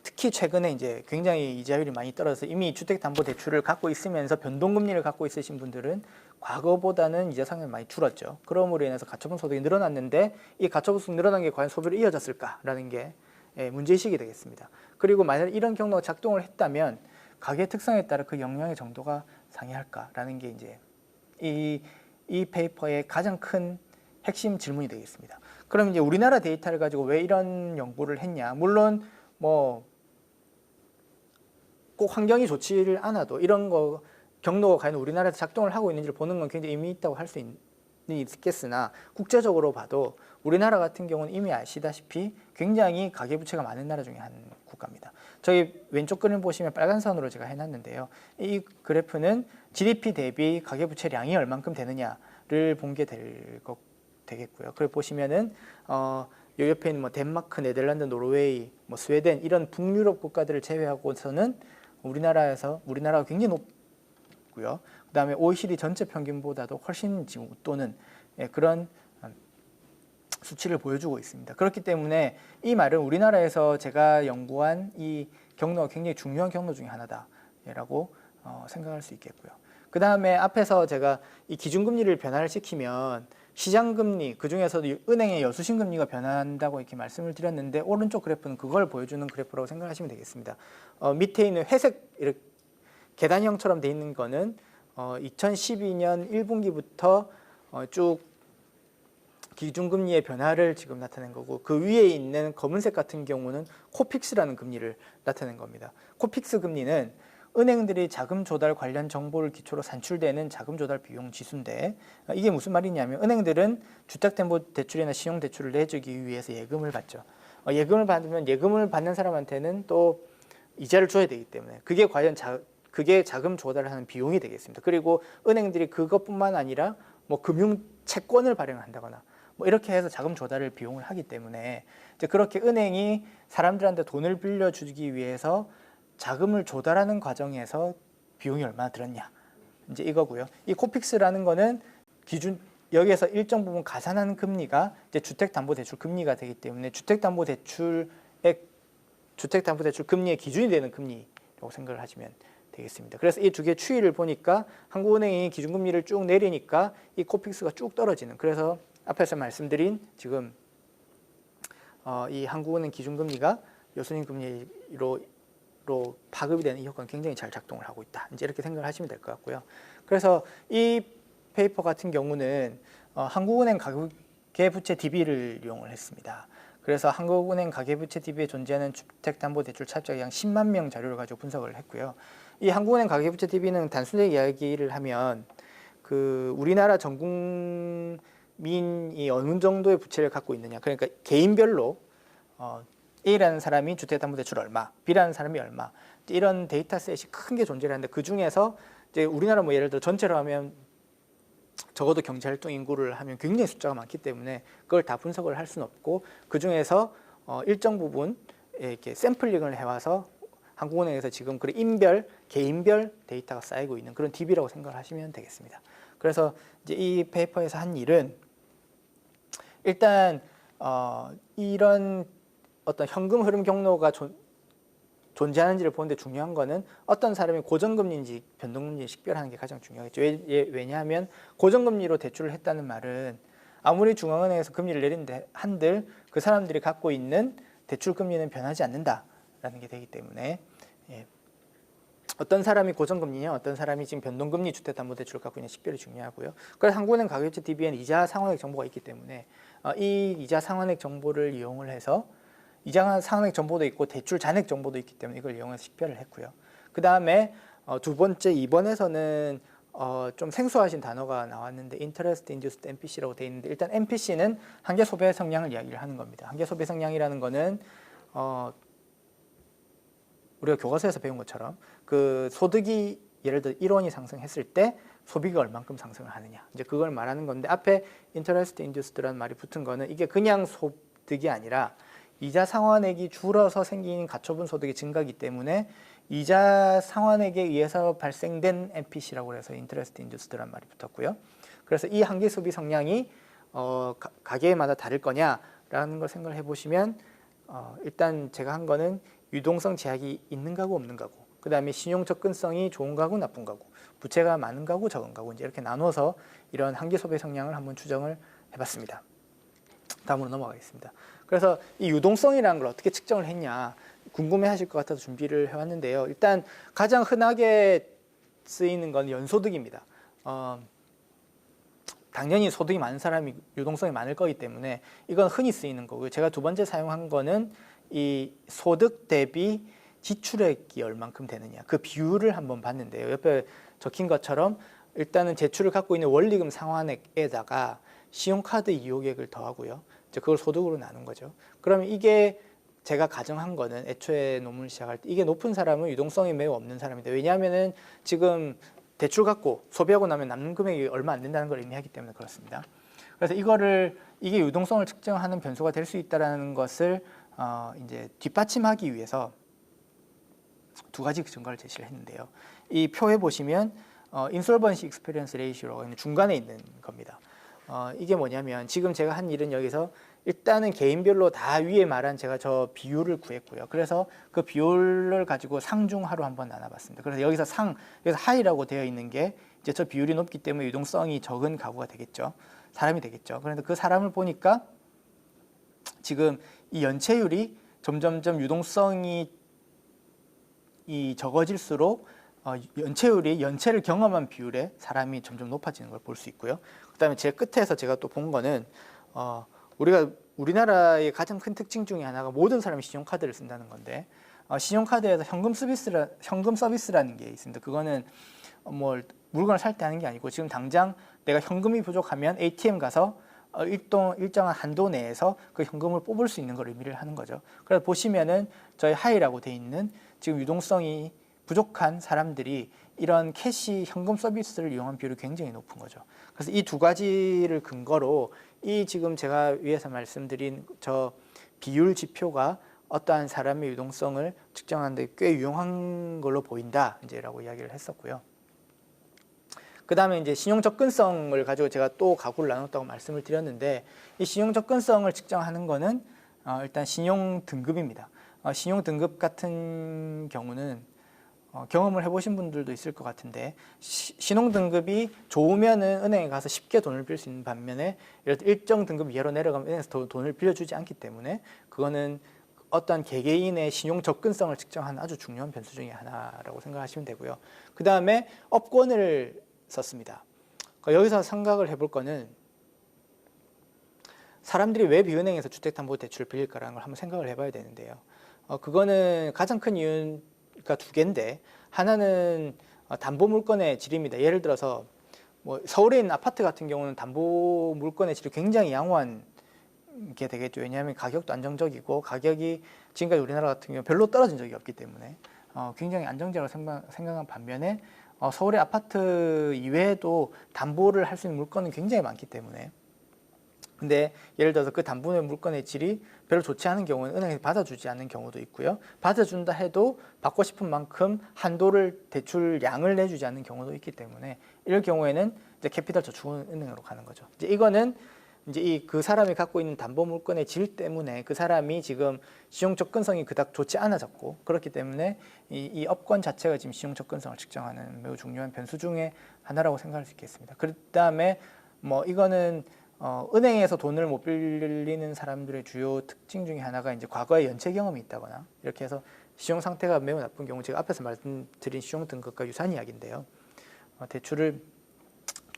특히 최근에 이제 굉장히 이자율이 많이 떨어져서 이미 주택담보대출을 갖고 있으면서 변동금리를 갖고 있으신 분들은 과거보다는 이자 상환이 많이 줄었죠. 그러므로 인해서 가처분 소득이 늘어났는데 이 가처분 소득 늘어난 게 과연 소비로 이어졌을까라는 게 문제의식이 되겠습니다. 그리고 만약 이런 경로가 작동을 했다면 가계 특성에 따라 그 영향의 정도가 상이할까라는 게 이제 이 페이퍼의 가장 큰 핵심 질문이 되겠습니다. 그럼 이제 우리나라 데이터를 가지고 왜 이런 연구를 했냐? 물론 뭐 꼭 환경이 좋지를 않아도 이런 거 경로가 과연 우리나라에서 작동을 하고 있는지를 보는 건 굉장히 의미 있다고 할 수 있겠으나, 국제적으로 봐도 우리나라 같은 경우는 이미 아시다시피 굉장히 가계부채가 많은 나라 중에 한 국가입니다. 저희 왼쪽 그림 보시면 빨간 선으로 제가 해놨는데요. 이 그래프는 GDP 대비 가계부채량이 얼만큼 되느냐를 본 게 되겠고요. 그걸 보시면은 요 옆에 있는 뭐 덴마크, 네덜란드, 노르웨이, 뭐 스웨덴 이런 북유럽 국가들을 제외하고서는 우리나라가 굉장히 높고요. 그다음에 OECD 전체 평균보다도 훨씬 지금 웃도는 그런 수치를 보여주고 있습니다. 그렇기 때문에 이 말은 우리나라에서 제가 연구한 이 경로가 굉장히 중요한 경로 중에 하나다라고 생각할 수 있겠고요. 그 다음에 앞에서 제가 이 기준금리를 변화를 시키면 시장금리, 그 중에서도 은행의 여수신금리가 변한다고 이렇게 말씀을 드렸는데, 오른쪽 그래프는 그걸 보여주는 그래프라고 생각하시면 되겠습니다. 밑에 있는 회색 이렇게 계단형처럼 돼 있는 거는 2012년 1분기부터 쭉 기준금리의 변화를 지금 나타낸 거고, 그 위에 있는 검은색 같은 경우는 코픽스라는 금리를 나타낸 겁니다. 코픽스 금리는 은행들이 자금 조달 관련 정보를 기초로 산출되는 자금 조달 비용 지수인데, 이게 무슨 말이냐면 은행들은 주택담보대출이나 신용대출을 내주기 위해서 예금을 받죠. 예금을 받으면 예금을 받는 사람한테는 또 이자를 줘야 되기 때문에 그게 과연 그게 자금 조달을 하는 비용이 되겠습니다. 그리고 은행들이 그것뿐만 아니라 뭐 금융 채권을 발행한다거나 뭐 이렇게 해서 자금 조달을 비용을 하기 때문에 이제 그렇게 은행이 사람들한테 돈을 빌려주기 위해서 자금을 조달하는 과정에서 비용이 얼마나 들었냐, 이제 이거고요. 이 코픽스라는 거는 기준, 여기에서 일정 부분 가산하는 금리가 이제 주택담보대출 금리가 되기 때문에 주택담보대출 금리의 기준이 되는 금리라고 생각을 하시면 되겠습니다. 그래서 이 두 개의 추이를 보니까 한국은행이 기준금리를 쭉 내리니까 이 코픽스가 쭉 떨어지는, 그래서 앞에서 말씀드린 지금 이 한국은행 기준금리가 여수신금리로 파급이 되는 이 효과는 굉장히 잘 작동을 하고 있다, 이제 이렇게 생각을 하시면 될 것 같고요. 그래서 이 페이퍼 같은 경우는 한국은행 가계부채 DB를 이용을 했습니다. 그래서 한국은행 가계부채 DB에 존재하는 주택담보대출 차입자가 약 10만 명 자료를 가지고 분석을 했고요. 이 한국은행 가계부채 DB는 단순하게 이야기를 하면 그 우리나라 전 국민이 어느 정도의 부채를 갖고 있느냐. 그러니까 개인별로 A라는 사람이 주택담보대출 얼마, B라는 사람이 얼마, 이런 데이터셋이 큰 게 존재하는데 그 중에서 이제 우리나라 뭐 예를 들어 전체로 하면 적어도 경제활동 인구를 하면 굉장히 숫자가 많기 때문에 그걸 다 분석을 할 수는 없고 그 중에서 일정 부분 이렇게 샘플링을 해와서 한국은행에서 지금 그 인별, 개인별 데이터가 쌓이고 있는 그런 DB라고 생각을 하시면 되겠습니다. 그래서 이제 이 페이퍼에서 한 일은 일단 이런 어떤 현금 흐름 경로가 존재하는지를 보는데 중요한 거는 어떤 사람이 고정금리인지 변동금리인지 식별하는 게 가장 중요하겠죠. 왜냐하면 고정금리로 대출을 했다는 말은 아무리 중앙은행에서 금리를 내린데 한들 그 사람들이 갖고 있는 대출 금리는 변하지 않는다라는 게 되기 때문에 어떤 사람이 고정금리냐 어떤 사람이 지금 변동금리 주택담보대출을 갖고 있는 식별이 중요하고요. 그래서 한국은행 가계부채 DB에는 이자 상환액 정보가 있기 때문에 이 이자 상환액 정보를 이용을 해서 이자 상환액 정보도 있고 대출 잔액 정보도 있기 때문에 이걸 이용해서 식별을 했고요. 그 다음에 두 번째 2번에서는 좀 생소하신 단어가 나왔는데 Interest Induced MPC라고 되어 있는데 일단 MPC는 한계 소비 성량을 이야기를 하는 겁니다. 한계 소비 성량이라는 거는 우리가 교과서에서 배운 것처럼 그 소득이 예를 들어 1원이 상승했을 때 소비가 얼만큼 상승을 하느냐 이제 그걸 말하는 건데 앞에 Interest Induced라는 말이 붙은 거는 이게 그냥 소득이 아니라 이자 상환액이 줄어서 생긴 가처분 소득이 증가하기 때문에 이자 상환액에 의해서 발생된 MPC라고 해서 Interest Induced라는 말이 붙었고요. 그래서 이 한계 소비 성량이 가계마다 다를 거냐라는 걸 생각을 해보시면 일단 제가 한 거는 유동성 제약이 있는 가구 없는 가구, 그 다음에 신용 접근성이 좋은 가구 나쁜 가구, 부채가 많은 가구 적은 가구 이제 이렇게 나눠서 이런 한계 소비 성량을 한번 추정을 해봤습니다. 다음으로 넘어가겠습니다. 그래서 이 유동성이라는 걸 어떻게 측정을 했냐 궁금해하실 것 같아서 준비를 해왔는데요. 일단 가장 흔하게 쓰이는 건 연소득입니다. 당연히 소득이 많은 사람이 유동성이 많을 거기 때문에 이건 흔히 쓰이는 거고요. 제가 두 번째 사용한 거는 이 소득 대비 지출액이 얼만큼 되느냐 그 비율을 한번 봤는데요. 옆에 적힌 것처럼 일단은 제출을 갖고 있는 원리금 상환액에다가 신용카드 이용액을 더하고요. 이제 그걸 소득으로 나눈 거죠. 그러면 이게 제가 가정한 거는 애초에 논문을 시작할 때 이게 높은 사람은 유동성이 매우 없는 사람인데 왜냐하면은 지금 대출 갖고 소비하고 나면 남는 금액이 얼마 안 된다는 걸 의미하기 때문에 그렇습니다. 그래서 이게 유동성을 측정하는 변수가 될 수 있다라는 것을 이제 뒷받침하기 위해서 두 가지 증거를 제시를 했는데요. 이 표에 보시면 Insolvency Experience Ratio라고 하는 중간에 있는 겁니다. 이게 뭐냐면 지금 제가 한 일은 여기서 일단은 개인별로 다 위에 말한 제가 저 비율을 구했고요. 그래서 그 비율을 가지고 상중하로 한번 나눠봤습니다. 그래서 여기서 하이라고 되어 있는 게 이제 저 비율이 높기 때문에 유동성이 적은 가구가 되겠죠. 사람이 되겠죠. 그런데 그 사람을 보니까 지금 이 연체율이 점점점 유동성이 적어질수록 연체를 경험한 비율의 사람이 점점 높아지는 걸 볼 수 있고요. 그다음에 제 끝에서 제가 또 본 거는 우리나라의 가장 큰 특징 중에 하나가 모든 사람이 신용카드를 쓴다는 건데 신용카드에서 현금 서비스라는 게 있습니다. 그거는 뭐 물건을 살 때 하는 게 아니고 지금 당장 내가 현금이 부족하면 ATM 가서 일정한 한도 내에서 그 현금을 뽑을 수 있는 걸 의미를 하는 거죠. 그래서 보시면은 저희 하이라고 돼 있는 지금 유동성이 부족한 사람들이 이런 캐시 현금 서비스를 이용한 비율이 굉장히 높은 거죠. 그래서 이 두 가지를 근거로 이 지금 제가 위에서 말씀드린 저 비율 지표가 어떠한 사람의 유동성을 측정하는 데 꽤 유용한 걸로 보인다 이제라고 이야기를 했었고요. 그 다음에 이제 신용 접근성을 가지고 제가 또 가구를 나눴다고 말씀을 드렸는데 이 신용 접근성을 측정하는 거는 일단 신용 등급입니다. 신용 등급 같은 경우는 경험을 해보신 분들도 있을 것 같은데 신용 등급이 좋으면은 은행에 가서 쉽게 돈을 빌 수 있는 반면에 일정 등급 이하로 내려가면 은행에서 더 돈을 빌려주지 않기 때문에 그거는 어떤 개개인의 신용 접근성을 측정하는 아주 중요한 변수 중에 하나라고 생각하시면 되고요. 그 다음에 업권을 썼습니다. 여기서 생각을 해볼 거는 사람들이 왜 비은행에서 주택담보대출을 빌릴까라는 걸 한번 생각을 해봐야 되는데요. 그거는 가장 큰 이유가 두 개인데 하나는 담보물건의 질입니다. 예를 들어서 뭐 서울에 있는 아파트 같은 경우는 담보 물건의 질이 굉장히 양호한 게 되겠죠. 왜냐하면 가격도 안정적이고 가격이 지금까지 우리나라 같은 경우 별로 떨어진 적이 없기 때문에 굉장히 안정적으로 생각한 반면에 서울의 아파트 이외에도 담보를 할 수 있는 물건은 굉장히 많기 때문에 근데 예를 들어서 그 담보의 물건의 질이 별로 좋지 않은 경우는 은행에서 받아주지 않는 경우도 있고요. 받아준다 해도 받고 싶은 만큼 한도를 대출 양을 내주지 않는 경우도 있기 때문에 이럴 경우에는 이제 캐피탈 저축은행으로 가는 거죠. 이제 이거는 이제 그 사람이 갖고 있는 담보 물건의 질 때문에 그 사람이 지금 신용 접근성이 그닥 좋지 않아졌고 그렇기 때문에 이 업권 자체가 지금 신용 접근성을 측정하는 매우 중요한 변수 중에 하나라고 생각할 수 있겠습니다. 그 다음에 뭐 이거는 은행에서 돈을 못 빌리는 사람들의 주요 특징 중에 하나가 이제 과거에 연체 경험이 있다거나 이렇게 해서 신용 상태가 매우 나쁜 경우 제가 앞에서 말씀드린 신용 등급과 유사한 이야기인데요.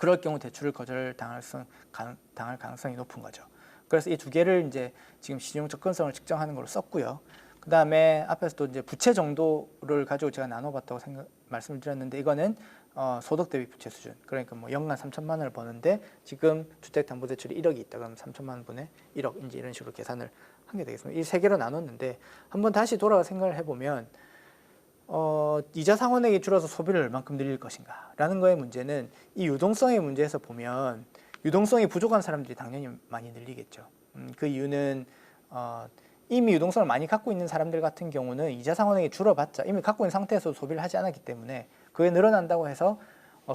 그럴 경우 대출을 거절당할 가능성이 높은 거죠. 그래서 이 두 개를 이제 지금 신용 접근성을 측정하는 걸로 썼고요. 그 다음에 앞에서도 이제 부채 정도를 가지고 제가 나눠봤다고 말씀을 드렸는데 이거는 소득 대비 부채 수준. 그러니까 뭐 연간 3천만 원을 버는데 지금 주택담보대출이 1억이 있다. 그럼 3천만 원 분의 1억 이제 이런 식으로 계산을 한 게 되겠습니다. 이 세 개로 나눴는데 한번 다시 돌아가 생각을 해보면 이자 상환액이 줄어서 소비를 얼만큼 늘릴 것인가 라는 거의 문제는 이 유동성의 문제에서 보면 유동성이 부족한 사람들이 당연히 많이 늘리겠죠. 그 이유는 이미 유동성을 많이 갖고 있는 사람들 같은 경우는 이자 상환액이 줄어봤자 이미 갖고 있는 상태에서 소비를 하지 않았기 때문에 그게 늘어난다고 해서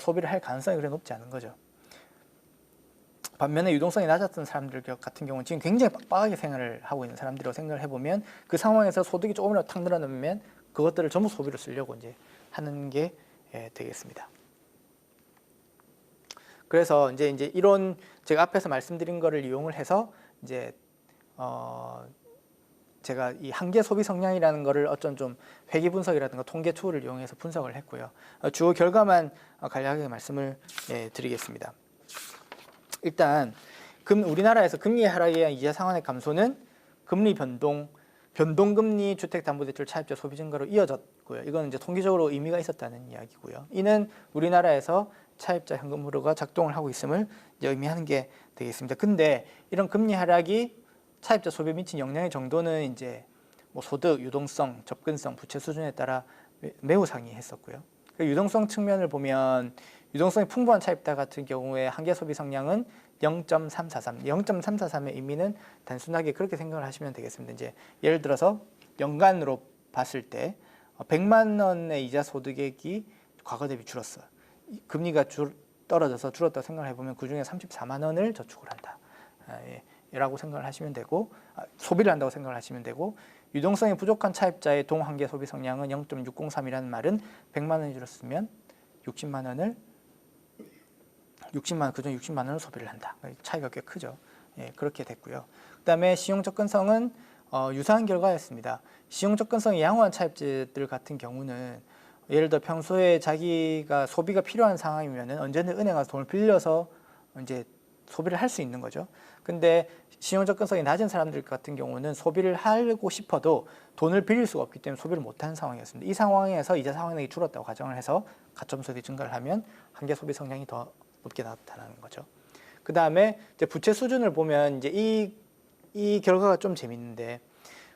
소비를 할 가능성이 그렇게 높지 않은 거죠. 반면에 유동성이 낮았던 사람들 같은 경우는 지금 굉장히 빡빡하게 생활을 하고 있는 사람들이라고 생각을 해보면 그 상황에서 소득이 조금이라도 탁 늘어나면 그것들을 전부 소비로 쓰려고 이제 하는 게 되겠습니다. 그래서 이제 이런 제가 앞에서 말씀드린 거를 이용을 해서 이제 제가 이 한계 소비 성향이라는 거를 어떤 좀 회계 분석이라든가 통계 툴을 이용해서 분석을 했고요. 주요 결과만 간략하게 말씀을 드리겠습니다. 일단 우리나라에서 금리 하락에 의한 이자 상환액 감소는 금리 변동금리 주택담보대출 차입자 소비 증가로 이어졌고요. 이건 이제 통계적으로 의미가 있었다는 이야기고요. 이는 우리나라에서 차입자 현금 흐르가 작동을 하고 있음을 이제 의미하는 게 되겠습니다. 근데 이런 금리 하락이 차입자 소비에 미친 영향의 정도는 이제 뭐 소득, 유동성, 접근성, 부채 수준에 따라 매우 상이했었고요. 유동성 측면을 보면 유동성이 풍부한 차입자 같은 경우에 한계 소비 성량은 0.343. 0.343의 의미는 단순하게 그렇게 생각을 하시면 되겠습니다. 이제 예를 들어서 연간으로 봤을 때 100만 원의 이자 소득액이 과거 대비 줄었어요. 금리가 떨어져서 줄었다고 생각을 해보면 그 중에 34만 원을 저축을 한다. 라고 생각을 하시면 되고 소비를 한다고 생각을 하시면 되고 유동성이 부족한 차입자의 동한계 소비 성량은 0.603이라는 말은 100만 원이 줄었으면 60만 원을 그중 60만 원을 소비를 한다. 차이가 꽤 크죠. 그렇게 됐고요. 그다음에 신용 접근성은 유사한 결과였습니다. 신용 접근성이 양호한 차입자들 같은 경우는 예를 들어 평소에 자기가 소비가 필요한 상황이면은 언제든 은행 가서 돈을 빌려서 이제 소비를 할 수 있는 거죠. 근데 신용 접근성이 낮은 사람들 같은 경우는 소비를 하고 싶어도 돈을 빌릴 수가 없기 때문에 소비를 못하는 상황이었습니다. 이 상황에서 이자 상환액이 줄었다고 가정을 해서 가점소득이 증가를 하면 한계 소비 성향이 더 높게 나타나는 거죠. 그 다음에 이제 부채 수준을 보면 이제 이 결과가 좀 재밌는데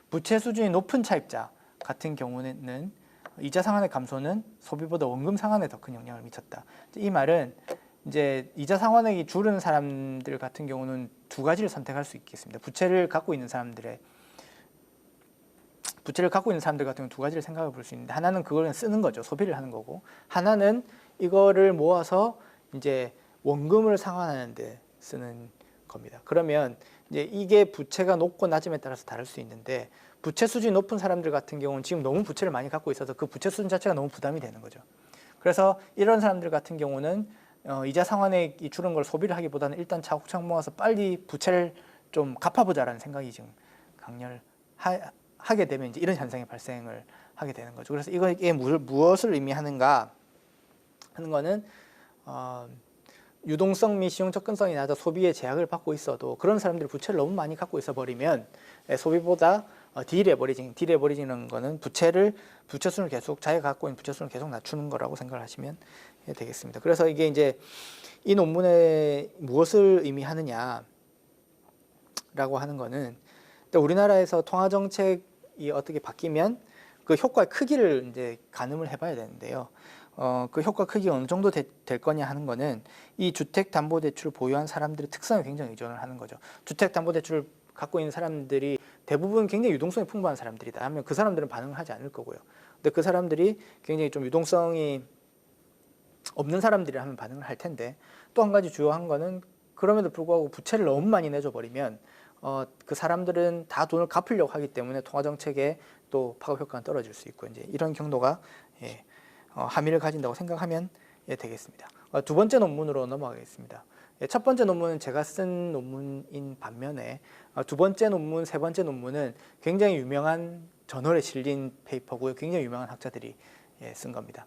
부채 수준이 높은 차입자 같은 경우는 이자 상환의 감소는 소비보다 원금 상환에 더 큰 영향을 미쳤다. 이 말은 이제 이자 상환액이 줄은 사람들 같은 경우는 두 가지를 선택할 수 있겠습니다. 부채를 갖고 있는 사람들 같은 경우 두 가지를 생각해 볼 수 있는데 하나는 그걸 쓰는 거죠. 소비를 하는 거고 하나는 이거를 모아서 이제 원금을 상환하는 데 쓰는 겁니다. 그러면 이제 이게 부채가 높고 낮음에 따라서 다를 수 있는데 부채 수준이 높은 사람들 같은 경우는 지금 너무 부채를 많이 갖고 있어서 그 부채 수준 자체가 너무 부담이 되는 거죠. 그래서 이런 사람들 같은 경우는 이자 상환액이 줄은 걸 소비를 하기보다는 일단 차곡차곡 모아서 빨리 부채를 좀 갚아보자라는 생각이 지금 하게 되면 이제 이런 현상이 발생을 하게 되는 거죠. 그래서 이게 무엇을 의미하는가 하는 거는 유동성 및 신용 접근성이 낮아 소비에 제약을 받고 있어도 그런 사람들이 부채를 너무 많이 갖고 있어 버리면 소비보다 딜레버리징은 거는 부채 수준을 계속 자기가 갖고 있는 부채 수준을 계속 낮추는 거라고 생각을 하시면 되겠습니다. 그래서 이게 이제 이 논문에 무엇을 의미하느냐라고 하는 거는 일단 우리나라에서 통화 정책이 어떻게 바뀌면 그 효과의 크기를 이제 가늠을 해봐야 되는데요. 그 효과 크기가 어느 정도 될 거냐 하는 거는 이 주택담보대출을 보유한 사람들의 특성에 굉장히 의존을 하는 거죠. 주택담보대출을 갖고 있는 사람들이 대부분 굉장히 유동성이 풍부한 사람들이다 하면 그 사람들은 반응을 하지 않을 거고요. 근데 그 사람들이 굉장히 좀 유동성이 없는 사람들이 하면 반응을 할 텐데, 또 한 가지 주요한 거는 그럼에도 불구하고 부채를 너무 많이 내줘 버리면 그 사람들은 다 돈을 갚으려고 하기 때문에 통화 정책에 또 파급 효과가 떨어질 수 있고, 이제 이런 경로가 함의를 가진다고 생각하면 되겠습니다. 두 번째 논문으로 넘어가겠습니다. 첫 번째 논문은 제가 쓴 논문인 반면에 두 번째 논문, 세 번째 논문은 굉장히 유명한 저널에 실린 페이퍼고요. 굉장히 유명한 학자들이 쓴 겁니다.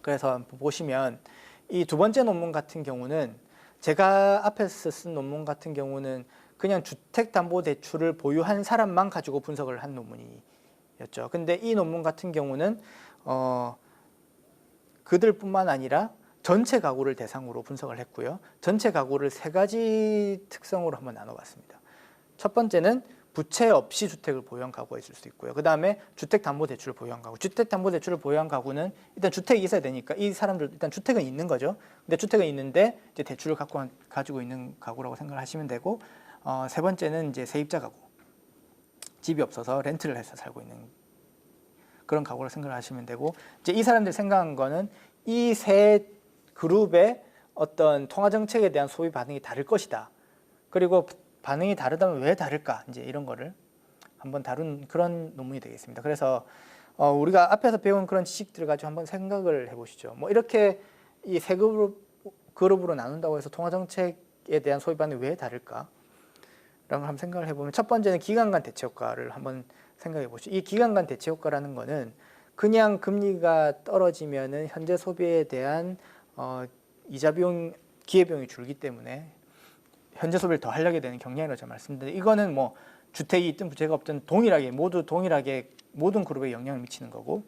그래서 보시면 이 두 번째 논문 같은 경우는 제가 앞에서 쓴 논문 같은 경우는 그냥 주택담보대출을 보유한 사람만 가지고 분석을 한 논문이었죠. 근데 이 논문 같은 경우는 그들뿐만 아니라 전체 가구를 대상으로 분석을 했고요. 전체 가구를 세 가지 특성으로 한번 나눠봤습니다. 첫 번째는 부채 없이 주택을 보유한 가구가 있을 수 있고요. 그 다음에 주택담보대출을 보유한 가구. 주택담보대출을 보유한 가구는 일단 주택이 있어야 되니까 이 사람들 일단 주택은 있는 거죠. 근데 주택은 있는데 이제 대출을 가지고 있는 가구라고 생각을 하시면 되고, 세 번째는 이제 세입자 가구. 집이 없어서 렌트를 해서 살고 있는 그런 가구로 생각을 하시면 되고, 이제 이 사람들이 생각한 거는 이 세 그룹의 어떤 통화 정책에 대한 소비 반응이 다를 것이다. 그리고 반응이 다르다면 왜 다를까? 이제 이런 거를 한번 다룬 그런 논문이 되겠습니다. 그래서 우리가 앞에서 배운 그런 지식들을 가지고 한번 생각을 해보시죠. 뭐 이렇게 이 세 그룹으로 나눈다고 해서 통화 정책에 대한 소비 반응이 왜 다를까? 라고 한번 생각을 해보면, 첫 번째는 기간간 대체 효과를 한번 생각해 보시죠. 이 기간간 대체 효과라는 거는 그냥 금리가 떨어지면은 현재 소비에 대한 이자 비용, 기회 비용이 줄기 때문에 현재 소비를 더 하려게 되는 경향이라고 제가 말씀드렸는데, 이거는 뭐 주택이 있든 부채가 없든 모두 동일하게 모든 그룹에 영향을 미치는 거고,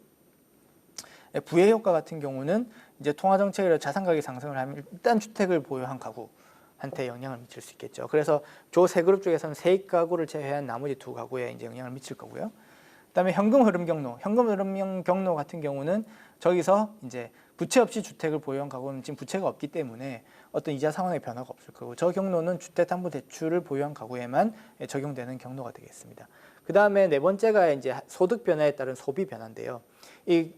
부의 효과 같은 경우는 이제 통화 정책으로 자산 가격이 상승을 하면 일단 주택을 보유한 가구한테 영향을 미칠 수 있겠죠. 그래서 저 세 그룹 중에서는 세입 가구를 제외한 나머지 두 가구에 이제 영향을 미칠 거고요. 그다음에 현금 흐름 경로 같은 경우는 저기서 이제 부채 없이 주택을 보유한 가구는 지금 부채가 없기 때문에 어떤 이자 상황의 변화가 없을 거고, 저 경로는 주택담보대출을 보유한 가구에만 적용되는 경로가 되겠습니다. 그 다음에 네 번째가 이제 소득 변화에 따른 소비 변화인데요. 이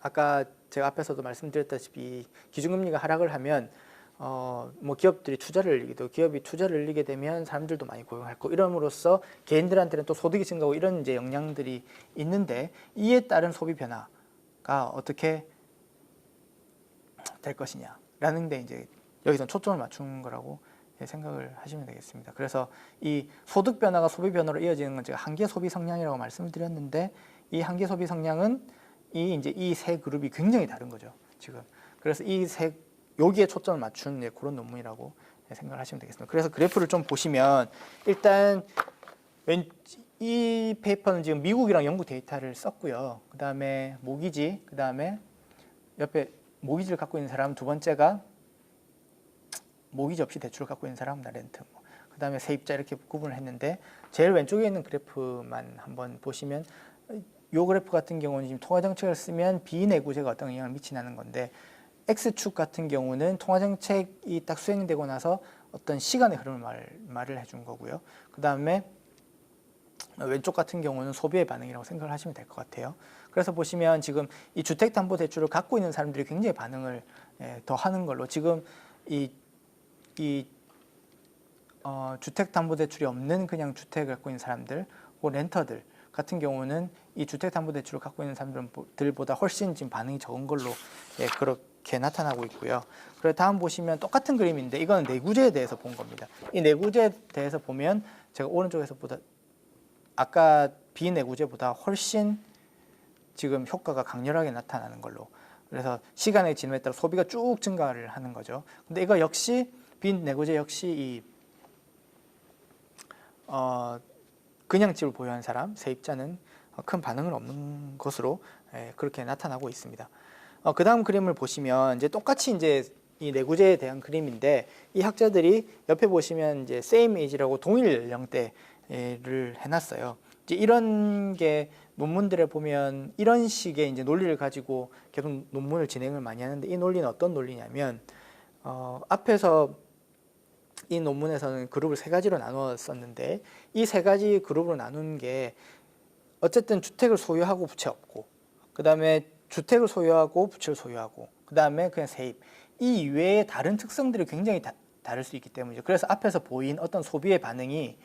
아까 제가 앞에서도 말씀드렸다시피 기준금리가 하락을 하면 뭐 기업들이 투자를 늘리기도, 기업이 투자를 늘리게 되면 사람들도 많이 고용할 거, 이름으로써 개인들한테는 또 소득이 증가하고 이런 이제 영향들이 있는데, 이에 따른 소비 변화가 어떻게 될 것이냐라는 데 이제 여기서 초점을 맞춘 거라고 생각을 하시면 되겠습니다. 그래서 이 소득 변화가 소비 변화로 이어지는 건 제가 한계 소비 성향이라고 말씀을 드렸는데, 이 한계 소비 성향은 이제 이 세 그룹이 굉장히 다른 거죠, 지금. 그래서 여기에 초점을 맞춘 그런 논문이라고 생각을 하시면 되겠습니다. 그래서 그래프를 좀 보시면, 일단 이 페이퍼는 지금 미국이랑 영국 데이터를 썼고요. 그 다음에 모기지, 그 다음에 옆에 모기지를 갖고 있는 사람, 두 번째가 모기지 없이 대출을 갖고 있는 사람, 렌트, 그 다음에 세입자, 이렇게 구분을 했는데, 제일 왼쪽에 있는 그래프만 한번 보시면, 이 그래프 같은 경우는 지금 통화정책을 쓰면 비내구재가 어떤 영향을 미치는 건데, X축 같은 경우는 통화정책이 딱 수행되고 나서 어떤 시간의 흐름을 말을 해준 거고요. 그 다음에 왼쪽 같은 경우는 소비의 반응이라고 생각을 하시면 될 것 같아요. 그래서 보시면 지금 이 주택담보대출을 갖고 있는 사람들이 굉장히 반응을 더 하는 걸로, 지금 주택담보대출이 없는 그냥 주택을 갖고 있는 사람들, 혹은 렌터들 같은 경우는 이 주택담보대출을 갖고 있는 사람들보다 훨씬 지금 반응이 적은 걸로 그렇게 나타나고 있고요. 그리고 다음 보시면 똑같은 그림인데, 이건 내구재에 대해서 본 겁니다. 이 내구재에 대해서 보면 제가 오른쪽에서 아까 비내구재보다 훨씬 지금 효과가 강렬하게 나타나는 걸로, 그래서 시간의 진행에 따라 소비가 쭉 증가를 하는 거죠. 근데 이거 역시 비내구재 역시 그냥 집을 보유한 사람, 세입자는 큰 반응은 없는 것으로 그렇게 나타나고 있습니다. 그 다음 그림을 보시면 이제 똑같이 이제 이 내구재에 대한 그림인데 이 학자들이 옆에 보시면 이제 same age라고 동일 연령대를 해놨어요. 이제 이런 게 논문들에 보면 이런 식의 이제 논리를 가지고 계속 논문을 진행을 많이 하는데 이 논리는 어떤 논리냐면 앞에서 이 논문에서는 그룹을 세 가지로 나누었었는데 이 세 가지 그룹으로 나눈 게 어쨌든 주택을 소유하고 부채 없고 그 다음에 주택을 소유하고 부채를 소유하고 그 다음에 그냥 세입 이 이외의 다른 특성들이 굉장히 다를 수 있기 때문이죠. 그래서 앞에서 보인 어떤 소비의 반응이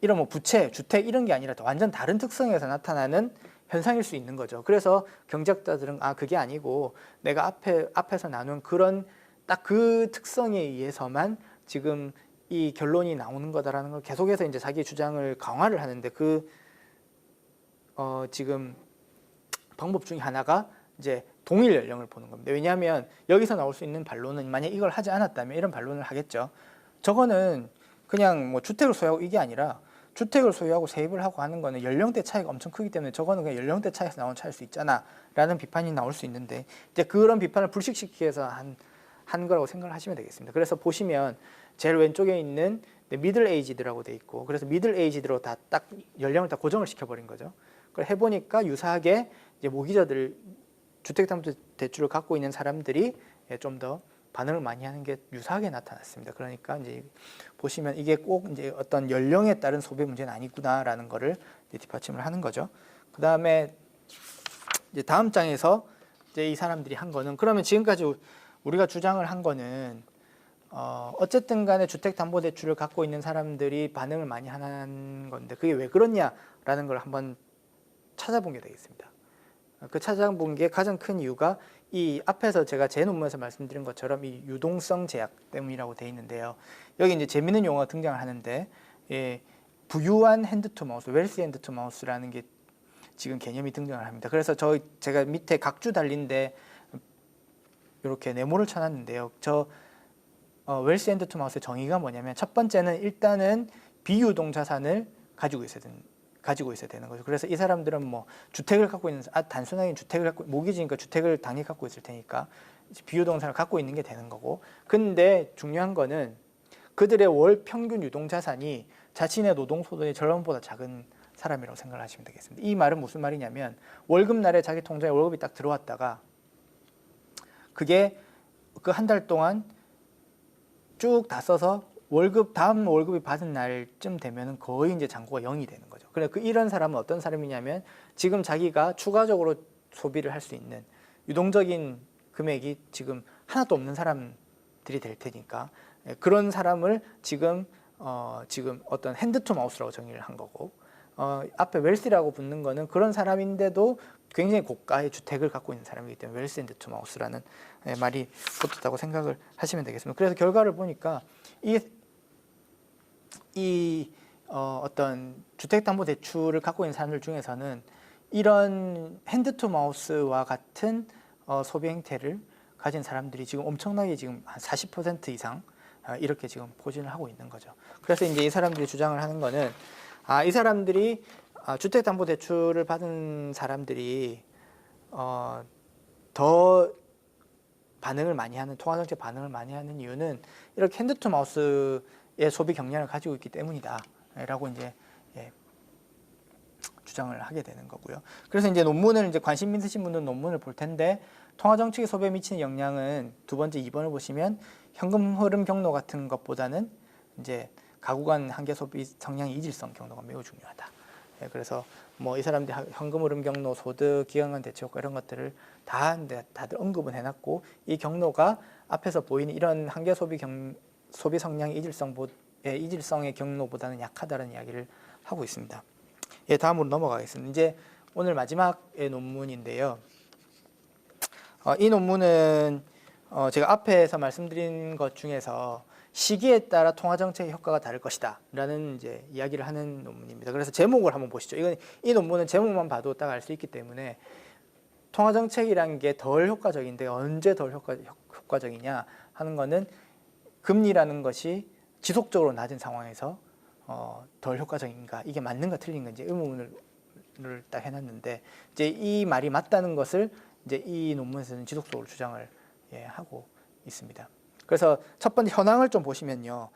이런 뭐 부채, 주택 이런 게 아니라 완전 다른 특성에서 나타나는 현상일 수 있는 거죠. 그래서 경제학자들은 그게 아니고 내가 앞에서 나눈 그런 딱 그 특성에 의해서만 지금 이 결론이 나오는 거다라는 걸 계속해서 이제 자기 주장을 강화를 하는데 지금 방법 중에 하나가 이제 동일 연령을 보는 겁니다. 왜냐하면 여기서 나올 수 있는 반론은 만약 이걸 하지 않았다면 이런 반론을 하겠죠. 저거는 그냥 뭐 주택을 소유하고 이게 아니라 주택을 소유하고 세입을 하고 하는 거는 연령대 차이가 엄청 크기 때문에 저거는 그냥 연령대 차이에서 나온 차이일 수 있잖아 라는 비판이 나올 수 있는데 이제 그런 비판을 불식시키기 위해서 한 거라고 생각을 하시면 되겠습니다. 그래서 보시면 제일 왼쪽에 있는 미들 에이지드라고 돼 있고 그래서 미들 에이지드로 다 딱 연령을 다 고정을 시켜버린 거죠. 그걸 해보니까 유사하게 이제 모기자들 주택담보대출을 갖고 있는 사람들이 좀 더 반응을 많이 하는 게 유사하게 나타났습니다. 그러니까 이제 보시면 이게 꼭 이제 어떤 연령에 따른 소비 문제는 아니구나라는 거를 이제 뒷받침을 하는 거죠. 그 다음에 이제 다음 장에서 이제 이 사람들이 한 거는 그러면 지금까지 우리가 주장을 한 거는 어쨌든 간에 주택담보대출을 갖고 있는 사람들이 반응을 많이 하는 건데 그게 왜 그렇냐라는 걸 한번 찾아본 게 되겠습니다. 그 찾아본 게 가장 큰 이유가 이 앞에서 제가 제 논문에서 말씀드린 것처럼 이 유동성 제약 때문이라고 되어 있는데요. 여기 이제 재미있는 용어가 등장을 하는데 부유한 핸드 투 마우스, 웰시 핸드 투 마우스라는 게 지금 개념이 등장을 합니다. 그래서 제가 밑에 각주 달린데 이렇게 네모를 쳐놨는데요. 웰시 핸드 투 마우스의 정의가 뭐냐면 첫 번째는 일단은 비유동 자산을 가지고 있어야 되는 거죠. 그래서 이 사람들은 뭐 주택을 갖고 있는 단순하게 주택을 갖고 모기지니까 주택을 당연히 갖고 있을 테니까 비유동산을 갖고 있는 게 되는 거고. 근데 중요한 거는 그들의 월 평균 유동 자산이 자신의 노동 소득의 절반보다 작은 사람이라고 생각을 하시면 되겠습니다. 이 말은 무슨 말이냐면 월급날에 자기 통장에 월급이 딱 들어왔다가 그게 그 한 달 동안 쭉 다 써서 다음 월급이 받은 날쯤 되면은 거의 이제 잔고가 0이 되는 거죠. 그래 이런 사람은 어떤 사람이냐면 지금 자기가 추가적으로 소비를 할 수 있는 유동적인 금액이 지금 하나도 없는 사람들이 될 테니까 그런 사람을 지금 어떤 핸드 투 마우스라고 정의를 한 거고 앞에 웰시라고 붙는 거는 그런 사람인데도 굉장히 고가의 주택을 갖고 있는 사람이기 때문에 웰시 핸드 투 마우스라는 말이 붙었다고 생각을 하시면 되겠습니다. 그래서 결과를 보니까 어떤 주택담보대출을 갖고 있는 사람들 중에서는 이런 핸드 투 마우스와 같은 소비 행태를 가진 사람들이 지금 엄청나게 지금 한 40% 이상 이렇게 지금 포진을 하고 있는 거죠. 그래서 이제 이 사람들이 주장을 하는 거는 이 사람들이 주택담보대출을 받은 사람들이 더 반응을 많이 하는 통화정책 반응을 많이 하는 이유는 이렇게 핸드 투 마우스의 소비 경향을 가지고 있기 때문이다라고 이제 주장을 하게 되는 거고요. 그래서 이제 논문을 이제 관심 있으신 분들은 논문을 볼 텐데 통화정책이 소비에 미치는 영향은 두 번째 2번을 보시면 현금 흐름 경로 같은 것보다는 이제 가구 간 한계 소비 성향의 이질성 경로가 매우 중요하다. 그래서 뭐 이 사람들이 현금 흐름 경로, 소득, 기간 간 대체 효과 이런 것들을 다들 언급은 해놨고 이 경로가 앞에서 보이는 이런 한계 소비 성향의 이질성의 경로보다는 약하다는 이야기를 하고 있습니다. 다음으로 넘어가겠습니다. 이제 오늘 마지막의 논문인데요. 이 논문은 제가 앞에서 말씀드린 것 중에서 시기에 따라 통화정책의 효과가 다를 것이다 라는 이제 이야기를 하는 논문입니다. 그래서 제목을 한번 보시죠. 이 논문은 제목만 봐도 딱 알 수 있기 때문에 통화정책이라는 게 덜 효과적인데 언제 덜 효과적이냐 하는 거는 금리라는 것이 지속적으로 낮은 상황에서 덜 효과적인가 이게 맞는가 틀린가 이제 의문을 딱 해놨는데 이제 이 말이 맞다는 것을 이제 이 논문에서는 지속적으로 주장을 하고 있습니다. 그래서 첫 번째 현황을 좀 보시면요.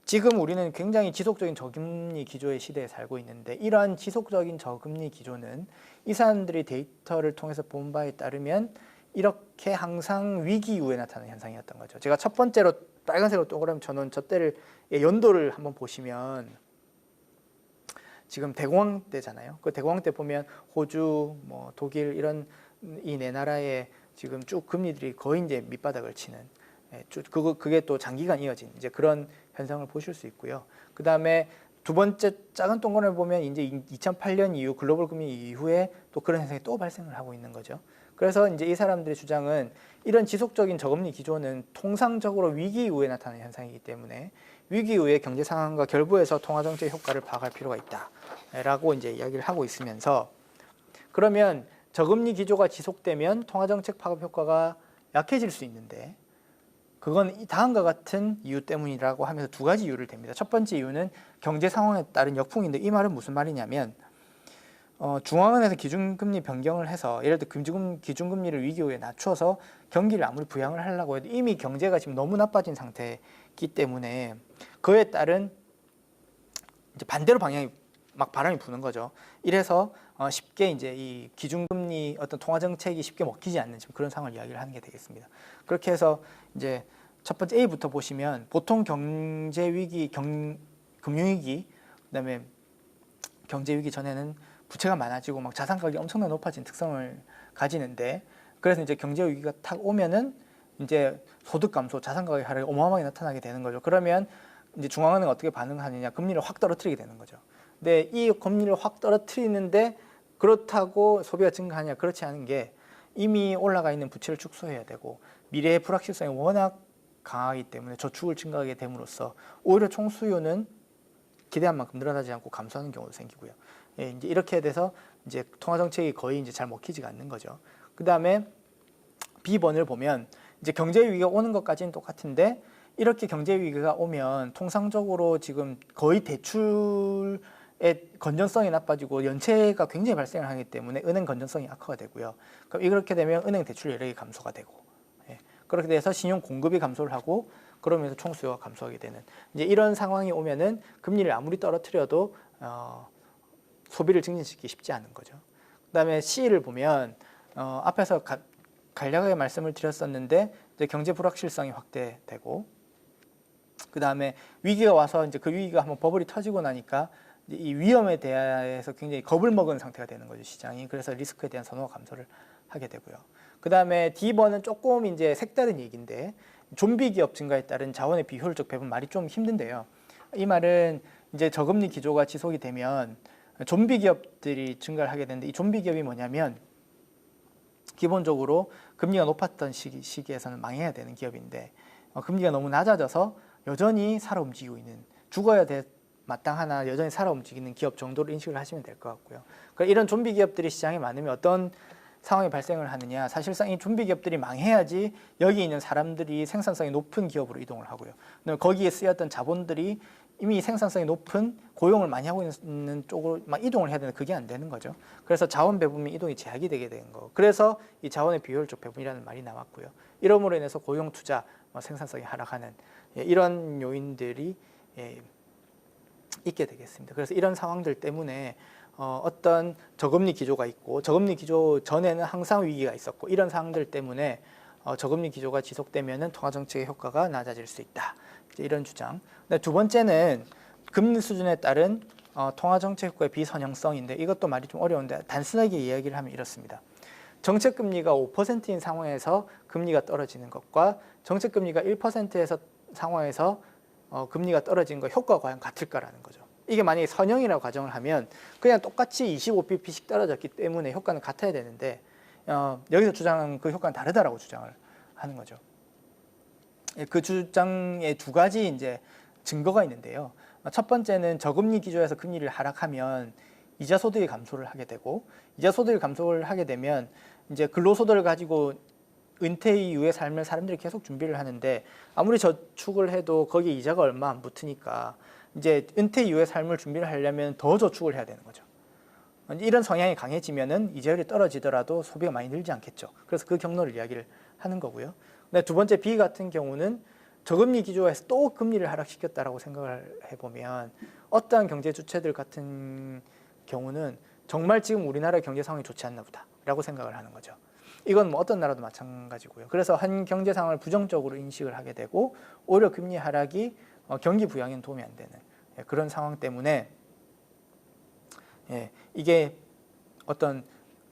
지금 우리는 굉장히 지속적인 저금리 기조의 시대에 살고 있는데 이러한 지속적인 저금리 기조는 이 사람들이 데이터를 통해서 본 바에 따르면 이렇게 항상 위기 이후에 나타나는 현상이었던 거죠. 제가 첫 번째로 빨간색으로 동그라미 쳐놓은 저 때를 연도를 한번 보시면 지금 대공황 때잖아요. 그 대공황 때 보면 호주, 뭐 독일 이런 이 네 나라의 지금 쭉 금리들이 거의 이제 밑바닥을 치는 그게 또 장기간 이어진 이제 그런 현상을 보실 수 있고요. 그 다음에 두 번째 작은 동그라미 보면 이제 2008년 이후 글로벌 금리 이후에 또 그런 현상이 또 발생을 하고 있는 거죠. 그래서 이제 이 사람들의 주장은 이런 지속적인 저금리 기조는 통상적으로 위기 이후에 나타나는 현상이기 때문에 위기 이후의 경제 상황과 결부해서 통화 정책 효과를 파악할 필요가 있다라고 이제 이야기를 하고 있으면서 그러면 저금리 기조가 지속되면 통화 정책 파급 효과가 약해질 수 있는데 그건 다음과 같은 이유 때문이라고 하면서 두 가지 이유를 댑니다. 첫 번째 이유는 경제 상황에 따른 역풍인데 이 말은 무슨 말이냐면 중앙은행에서 기준금리 변경을 해서 예를 들어 기준금리를 위기 이후에 낮춰서 경기를 아무리 부양을 하려고 해도 이미 경제가 지금 너무 나빠진 상태이기 때문에 그에 따른 이제 반대로 방향이 막 바람이 부는 거죠. 이래서 쉽게 이제 이 기준금리 어떤 통화 정책이 쉽게 먹히지 않는 지금 그런 상황을 이야기를 하는 게 되겠습니다. 그렇게 해서 이제 첫 번째 A부터 보시면 보통 경제 위기, 금융위기, 그다음에 경제 위기 전에는 부채가 많아지고 막 자산 가격이 엄청나게 높아진 특성을 가지는데 그래서 이제 경제 위기가 탁 오면은 이제 소득 감소, 자산 가격 하락이 어마어마하게 나타나게 되는 거죠. 그러면 이제 중앙은행 어떻게 반응하느냐, 금리를 확 떨어뜨리게 되는 거죠. 근데 이 금리를 확 떨어뜨리는데 그렇다고 소비가 증가하냐? 그렇지 않은 게 이미 올라가 있는 부채를 축소해야 되고 미래의 불확실성이 워낙 강하기 때문에 저축을 증가하게 됨으로써 오히려 총수요는 기대한 만큼 늘어나지 않고 감소하는 경우도 생기고요. 이제 이렇게 돼서 이제 통화 정책이 거의 이제 잘 먹히지가 않는 거죠. 그 다음에 B번을 보면 이제 경제 위기가 오는 것까지는 똑같은데 이렇게 경제 위기가 오면 통상적으로 지금 거의 대출의 건전성이 나빠지고 연체가 굉장히 발생을 하기 때문에 은행 건전성이 악화가 되고요. 그럼 이렇게 되면 은행 대출 여력이 감소가 되고 그렇게 돼서 신용 공급이 감소를 하고 그러면서 총수요가 감소하게 되는 이제 이런 상황이 오면은 금리를 아무리 떨어뜨려도 소비를 증진시키기 쉽지 않은 거죠. 그다음에 C를 보면 앞에서 간략하게 말씀을 드렸었는데 이제 경제 불확실성이 확대되고 그다음에 위기가 와서 이제 그 위기가 한번 버블이 터지고 나니까 이 위험에 대해서 굉장히 겁을 먹은 상태가 되는 거죠, 시장이. 그래서 리스크에 대한 선호가 감소를 하게 되고요. 그다음에 D번은 조금 이제 색다른 얘기인데 좀비 기업 증가에 따른 자원의 비효율적 배분 말이 좀 힘든데요. 이 말은 이제 저금리 기조가 지속이 되면 좀비 기업들이 증가를 하게 되는데 이 좀비 기업이 뭐냐면 기본적으로 금리가 높았던 시기에서는 망해야 되는 기업인데 금리가 너무 낮아져서 여전히 살아 움직이고 있는 죽어야 마땅하나 여전히 살아 움직이는 기업 정도로 인식을 하시면 될 것 같고요. 그러니까 이런 좀비 기업들이 시장에 많으면 어떤 상황이 발생을 하느냐, 사실상 이 좀비 기업들이 망해야지 여기 있는 사람들이 생산성이 높은 기업으로 이동을 하고요. 그다음에 거기에 쓰였던 자본들이 이미 생산성이 높은 고용을 많이 하고 있는 쪽으로 막 이동을 해야 되는데 그게 안 되는 거죠. 그래서 자원 배분의 이동이 제약이 되게 되는 거. 그래서 이 자원의 비효율적 배분이라는 말이 나왔고요. 이러므로 인해서 고용 투자, 생산성이 하락하는 이런 요인들이 있게 되겠습니다. 그래서 이런 상황들 때문에 어떤 저금리 기조가 있고 저금리 기조 전에는 항상 위기가 있었고 이런 상황들 때문에 저금리 기조가 지속되면은 통화 정책의 효과가 낮아질 수 있다. 이제 이런 주장. 두 번째는 금리 수준에 따른 통화 정책 효과의 비선형성인데 이것도 말이 좀 어려운데 단순하게 이야기를 하면 이렇습니다. 정책 금리가 5%인 상황에서 금리가 떨어지는 것과 정책 금리가 1%에서 상황에서 금리가 떨어진 거 효과가 과연 같을까라는 거죠. 이게 만약에 선형이라고 가정을 하면 그냥 똑같이 25bp씩 떨어졌기 때문에 효과는 같아야 되는데 여기서 주장하는 그 효과는 다르다라고 주장을 하는 거죠. 그 주장에 두 가지 이제 증거가 있는데요. 첫 번째는 저금리 기조에서 금리를 하락하면 이자 소득이 감소를 하게 되고 이자 소득이 감소를 하게 되면 이제 근로소득을 가지고 은퇴 이후의 삶을 사람들이 계속 준비를 하는데 아무리 저축을 해도 거기에 이자가 얼마 안 붙으니까 이제 은퇴 이후의 삶을 준비를 하려면 더 저축을 해야 되는 거죠. 이런 성향이 강해지면은 이자율이 떨어지더라도 소비가 많이 늘지 않겠죠. 그래서 그 경로를 이야기를 하는 거고요. 근데 두 번째 B 같은 경우는 저금리 기조에서 또 금리를 하락시켰다라고 생각을 해보면 어떠한 경제 주체들 같은 경우는 정말 지금 우리나라의 경제 상황이 좋지 않나 보다라고 생각을 하는 거죠. 이건 뭐 어떤 나라도 마찬가지고요. 그래서 한 경제 상황을 부정적으로 인식을 하게 되고 오히려 금리 하락이 경기 부양에는 도움이 안 되는 그런 상황 때문에 이게 어떤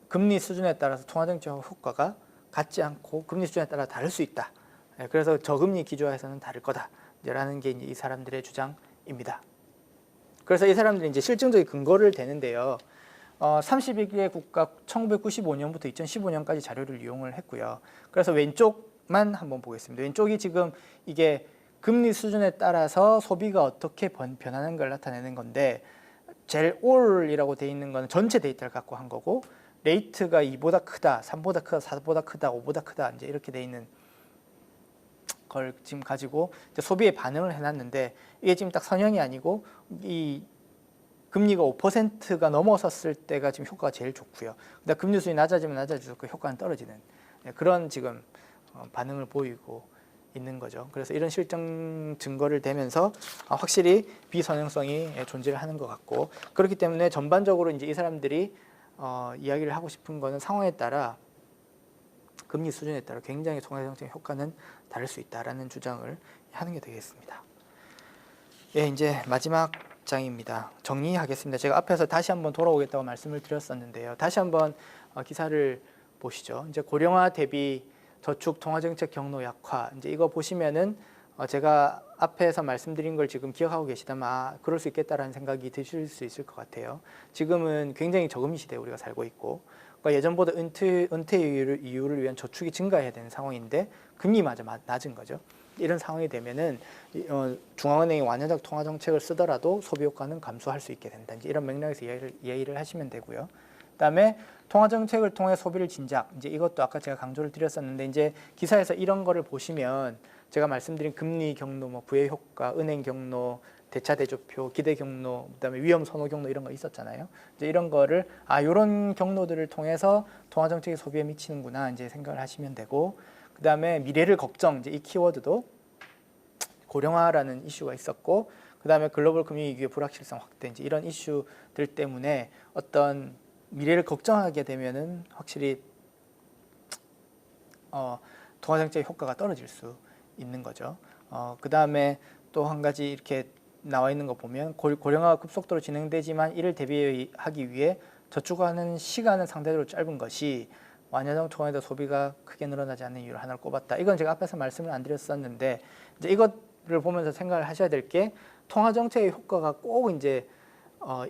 금리 수준에 따라서 통화정책 효과가 같지 않고 금리 수준에 따라 다를 수 있다. 그래서 저금리 기조에서는 다를 거다라는 게 이제 이 사람들의 주장입니다. 그래서 이 사람들이 이제 실증적인 근거를 대는데요. 32개 국가 1995년부터 2015년까지 자료를 이용을 했고요. 그래서 왼쪽만 한번 보겠습니다. 왼쪽이 지금 이게 금리 수준에 따라서 소비가 어떻게 변하는 걸 나타내는 건데 제일 올이라고 돼 있는 거는 전체 데이터를 갖고 한 거고 레이트가 2보다 크다, 3보다 크다, 4보다 크다, 5보다 크다 이제 이렇게 돼 있는 걸 지금 가지고 이제 소비에 반응을 해놨는데 이게 지금 딱 선형이 아니고 이 금리가 5%가 넘어섰을 때가 지금 효과가 제일 좋고요. 근데 금리 수준이 낮아지면 낮아질수록 그 효과는 떨어지는 그런 지금 반응을 보이고 있는 거죠. 그래서 이런 실증 증거를 대면서 확실히 비선형성이 존재를 하는 것 같고 그렇기 때문에 전반적으로 이제 이 사람들이 이야기를 하고 싶은 거는 상황에 따라 금리 수준에 따라 굉장히 통화정책 효과는 다를 수 있다라는 주장을 하는 게 되겠습니다. 예, 이제 마지막 장입니다. 정리하겠습니다. 제가 앞에서 다시 한번 돌아오겠다고 말씀을 드렸었는데요. 다시 한번 기사를 보시죠. 이제 고령화 대비 저축 통화정책 경로 약화 이제 이거 보시면은 제가 앞에서 말씀드린 걸 지금 기억하고 계시다면 그럴 수 있겠다라는 생각이 드실 수 있을 것 같아요. 지금은 굉장히 저금리 시대에 우리가 살고 있고 그러니까 예전보다 은퇴 이후를 위한 저축이 증가해야 되는 상황인데 금리마저 낮은 거죠. 이런 상황이 되면은 중앙은행이 완화적 통화 정책을 쓰더라도 소비 효과는 감소할 수 있게 된다. 이제 이런 맥락에서 이해를 하시면 되고요. 그다음에 통화 정책을 통해 소비를 진작. 이제 이것도 아까 제가 강조를 드렸었는데 이제 기사에서 이런 거를 보시면 제가 말씀드린 금리 경로, 뭐 부의 효과, 은행 경로, 대차 대조표, 기대 경로, 그다음에 위험 선호 경로 이런 거 있었잖아요. 이제 이런 거를 이런 경로들을 통해서 통화 정책이 소비에 미치는구나 이제 생각을 하시면 되고. 그다음에 미래를 걱정 이제 이 키워드도 고령화라는 이슈가 있었고 그다음에 글로벌 금융위기의 불확실성 확대 이제 이런 이슈들 때문에 어떤 미래를 걱정하게 되면은 확실히 통화 정책의 효과가 떨어질 수 있는 거죠. 그다음에 또 한 가지 이렇게 나와 있는 거 보면 고령화가 급속도로 진행되지만 이를 대비하기 위해 저축하는 시간은 상대적으로 짧은 것이 완화적 통화에도 소비가 크게 늘어나지 않는 이유를 하나를 꼽았다. 이건 제가 앞에서 말씀을 안 드렸었는데 이제 이것을 보면서 생각을 하셔야 될 게 통화 정책의 효과가 꼭 이제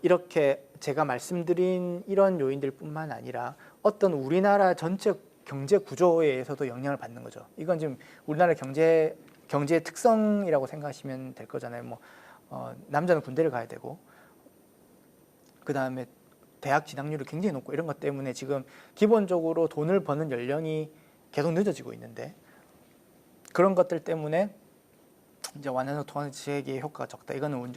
이렇게 제가 말씀드린 이런 요인들뿐만 아니라 어떤 우리나라 전체 경제 구조에 의해서도 영향을 받는 거죠. 이건 지금 우리나라 경제의 특성이라고 생각하시면 될 거잖아요. 뭐 남자는 군대를 가야 되고 그 다음에 대학 진학률이 굉장히 높고 이런 것 때문에 지금 기본적으로 돈을 버는 연령이 계속 늦어지고 있는데 그런 것들 때문에 이제 완화적 통화정책의 효과가 적다. 이거는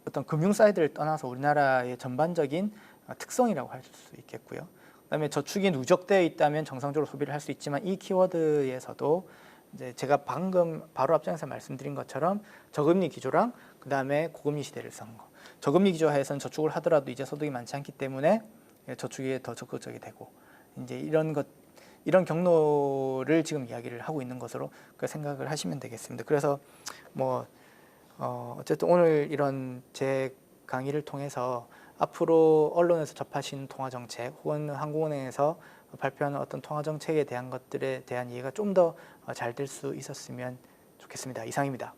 어떤 금융 사이드를 떠나서 우리나라의 전반적인 특성이라고 할 수 있겠고요. 그다음에 저축이 누적되어 있다면 정상적으로 소비를 할 수 있지만 이 키워드에서도 이제 제가 방금 바로 앞장에서 말씀드린 것처럼 저금리 기조랑 그다음에 고금리 시대를 쓴 거. 저금리 기조하에서는 저축을 하더라도 이제 소득이 많지 않기 때문에 저축에 더 적극적이 되고 이제 이런 경로를 지금 이야기를 하고 있는 것으로 생각을 하시면 되겠습니다. 그래서 뭐 어쨌든 오늘 이런 제 강의를 통해서 앞으로 언론에서 접하신 통화 정책 혹은 한국은행에서 발표하는 어떤 통화 정책에 대한 것들에 대한 이해가 좀 더 잘 될 수 있었으면 좋겠습니다. 이상입니다.